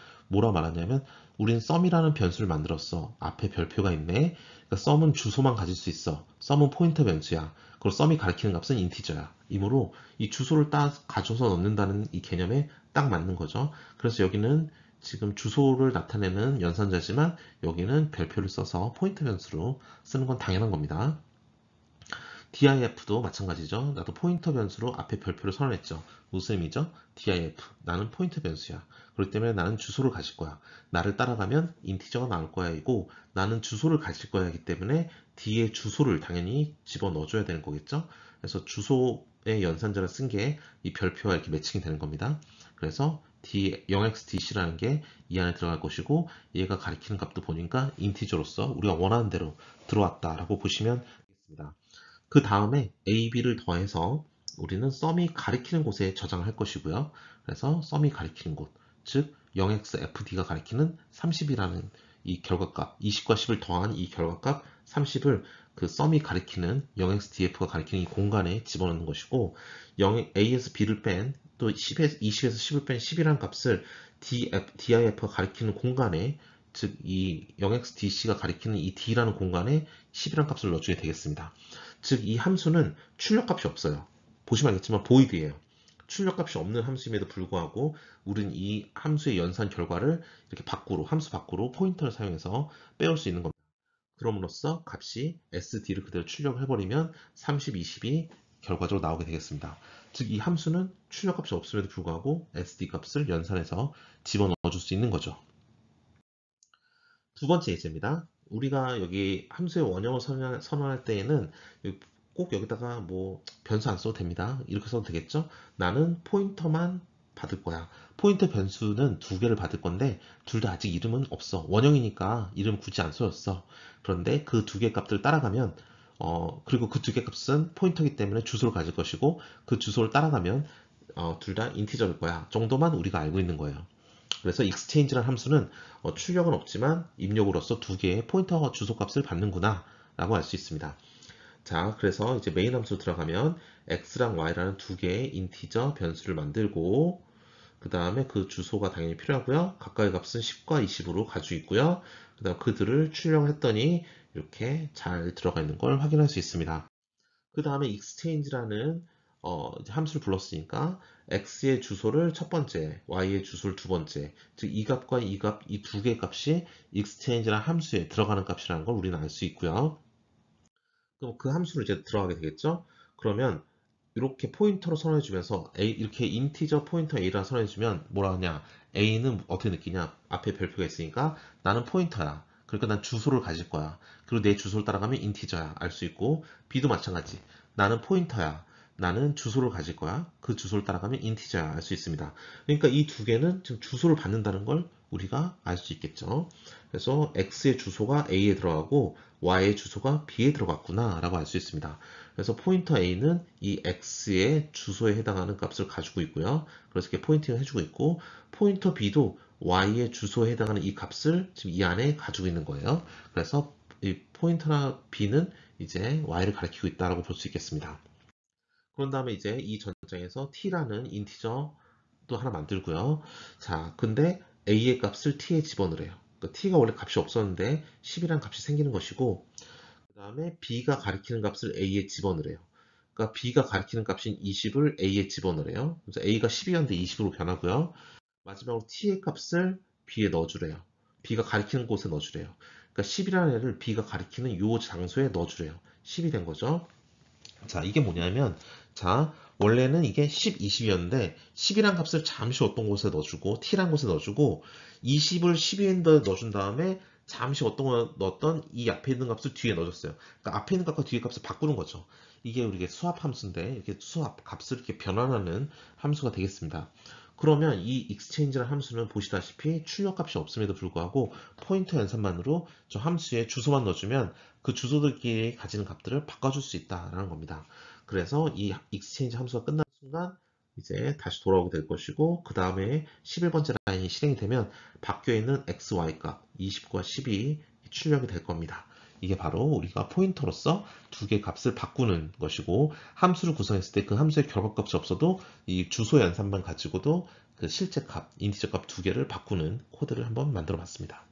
우리는 썸이라는 변수를 만들었어. 앞에 별표가 있네. 그러니까 썸은 주소만 가질 수 있어. 썸은 포인터 변수야. 그리고 썸이 가리키는 값은 인티저야. 이므로 이 주소를 딱 가져서 넣는다는 이 개념에 딱 맞는 거죠. 그래서 여기는 지금 주소를 나타내는 연산자지만 여기는 별표를 써서 포인트 변수로 쓰는 건 당연한 겁니다. DIF도 마찬가지죠. 나도 포인터 변수로 앞에 별표를 선언했죠. 무슨 의미죠? DIF, 나는 포인터 변수야. 그렇기 때문에 나는 주소를 가질 거야. 나를 따라가면 인티저가 나올 거야 이고 나는 주소를 가질 거야 하기 때문에 D의 주소를 당연히 집어넣어줘야 되는 거겠죠. 그래서 주소의 연산자를 쓴 게 이 별표와 이렇게 매칭이 되는 겁니다. 그래서 D, 0xDC라는 게 이 안에 들어갈 것이고 얘가 가리키는 값도 보니까 인티저로서 우리가 원하는 대로 들어왔다라고 보시면 되겠습니다. 그 다음에 A, B를 더해서 우리는 썸이 가리키는 곳에 저장을 할 것이고요. 그래서 썸이 가리키는 곳, 즉 0xFD가 가리키는 30이라는 이 결과값, 20과 10을 더한 이 결과값 30을 그 썸이 가리키는 0xDF가 가리키는 이 공간에 집어넣는 것이고 A에서 B를 뺀 또 20에서 10을 뺀 10이라는 값을 DIF가 가리키는 공간에 즉 이 0xDC가 가리키는 이 D라는 공간에 10이라는 값을 넣어주게 되겠습니다. 즉 이 함수는 출력값이 없어요. 보시면 알겠지만 보이드예요. 출력값이 없는 함수임에도 불구하고 우리는 이 함수의 연산 결과를 이렇게 함수 밖으로 포인터를 사용해서 빼올 수 있는 겁니다. 그럼으로써 값이 SD를 그대로 출력을 해버리면 30, 20이 결과적으로 나오게 되겠습니다. 즉 이 함수는 출력값이 없음에도 불구하고 SD 값을 연산해서 집어넣어 줄 수 있는 거죠. 두 번째 예제입니다. 우리가 여기 함수의 원형을 선언할 때에는 꼭 여기다가 뭐 변수 안 써도 됩니다. 이렇게 써도 되겠죠? 나는 포인터만 받을 거야. 포인터 변수는 두 개를 받을 건데 둘 다 아직 이름은 없어. 원형이니까 이름 굳이 안 써줬어. 그런데 그 두 개 값들 따라가면 그리고 그 두 개 값은 포인터이기 때문에 주소를 가질 것이고 그 주소를 따라가면 둘 다 인티저일 거야. 정도만 우리가 알고 있는 거예요. 그래서 exchange라는 함수는 출력은 없지만 입력으로서 두 개의 포인터 주소 값을 받는구나 라고 알 수 있습니다. 자, 그래서 이제 메인 함수로 들어가면 x랑 y라는 두 개의 인티저 변수를 만들고 그 다음에 그 주소가 당연히 필요하고요. 각각의 값은 10과 20으로 가지고 있고요. 그 다음 그들을 출력을 했더니 이렇게 잘 들어가 있는 걸 확인할 수 있습니다. 그 다음에 exchange라는 이제 함수를 불렀으니까 x의 주소를 첫 번째, y의 주소를 두 번째, 즉 이 값과 이 값, 이 두 개의 값이 exchange라는 함수에 들어가는 값이라는 걸 우리는 알 수 있고요. 그럼 그 함수를 이제 들어가게 되겠죠? 그러면 이렇게 포인터로 선언해주면서 이렇게 인티저 포인터 A라 선언해주면 뭐라 하냐? A는 어떻게 느끼냐? 앞에 별표가 있으니까 나는 포인터야. 그러니까 난 주소를 가질 거야. 그리고 내 주소를 따라가면 인티저야. 알 수 있고 B도 마찬가지. 나는 포인터야. 나는 주소를 가질 거야. 그 주소를 따라가면 인티저야. 알 수 있습니다. 그러니까 이 두 개는 지금 주소를 받는다는 걸 우리가 알 수 있겠죠. 그래서 X의 주소가 A에 들어가고 Y의 주소가 B에 들어갔구나 라고 알 수 있습니다. 그래서 포인터 A는 이 X의 주소에 해당하는 값을 가지고 있고요. 그래서 이렇게 포인팅을 해주고 있고 포인터 B도 Y의 주소에 해당하는 이 값을 지금 이 안에 가지고 있는 거예요. 그래서 이 포인터나 B는 이제 Y를 가리키고 있다라고 볼 수 있겠습니다. 그런 다음에 이제 이 전장에서 T라는 인티저 또 하나 만들고요. 자, 근데 A의 값을 T에 집어넣으래요. 그러니까 T가 원래 값이 없었는데 10이라는 값이 생기는 것이고 그 다음에 B가 가리키는 값을 A에 집어넣으래요. 그러니까 B가 가리키는 값인 20을 A에 집어넣으래요. 그래서 A가 10이었는데 20으로 변하고요. 마지막으로 T의 값을 B에 넣어주래요. B가 가리키는 곳에 넣어주래요. 그러니까 10이라는 애를 B가 가리키는 이 장소에 넣어주래요. 10이 된 거죠. 자, 이게 뭐냐면, 자, 원래는 이게 10, 20이었는데, 10이란 값을 잠시 어떤 곳에 넣어주고, t란 곳에 넣어주고, 20을 12에 넣어준 다음에, 잠시 어떤 거 넣었던 이 앞에 있는 값을 뒤에 넣어줬어요. 그러니까 앞에 있는 값과 뒤에 값을 바꾸는 거죠. 이게 우리가 수합 함수인데, 이렇게 수합, 값을 이렇게 변환하는 함수가 되겠습니다. 그러면 이 exchange라는 함수는 보시다시피 출력값이 없음에도 불구하고 포인터 연산만으로 저 함수에 주소만 넣어주면 그 주소들끼리 가지는 값들을 바꿔줄 수 있다라는 겁니다. 그래서 이 exchange 함수가 끝나는 순간 이제 다시 돌아오게 될 것이고 그 다음에 11번째 라인이 실행이 되면 바뀌어있는 x, y 값 20과 10이 출력이 될 겁니다. 이게 바로 우리가 포인터로서 두 개의 값을 바꾸는 것이고 함수를 구성했을 때 그 함수의 결과값이 없어도 이 주소 연산만 가지고도 그 실제 값, 인티저 값 두 개를 바꾸는 코드를 한번 만들어 봤습니다.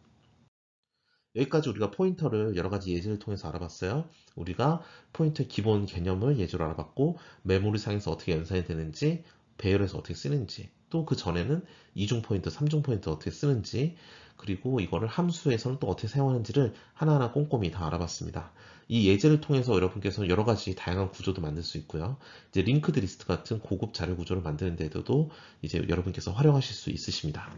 여기까지 우리가 포인터를 여러 가지 예제를 통해서 알아봤어요. 우리가 포인터의 기본 개념을 예제로 알아봤고 메모리 상에서 어떻게 연산이 되는지 배열에서 어떻게 쓰는지 또 그 전에는 이중 포인터, 삼중 포인터 어떻게 쓰는지 그리고 이거를 함수에서는 또 어떻게 사용하는지를 하나하나 꼼꼼히 다 알아봤습니다. 이 예제를 통해서 여러분께서 여러 가지 다양한 구조도 만들 수 있고요. 이제 링크드 리스트 같은 고급 자료 구조를 만드는 데도 이제 여러분께서 활용하실 수 있으십니다.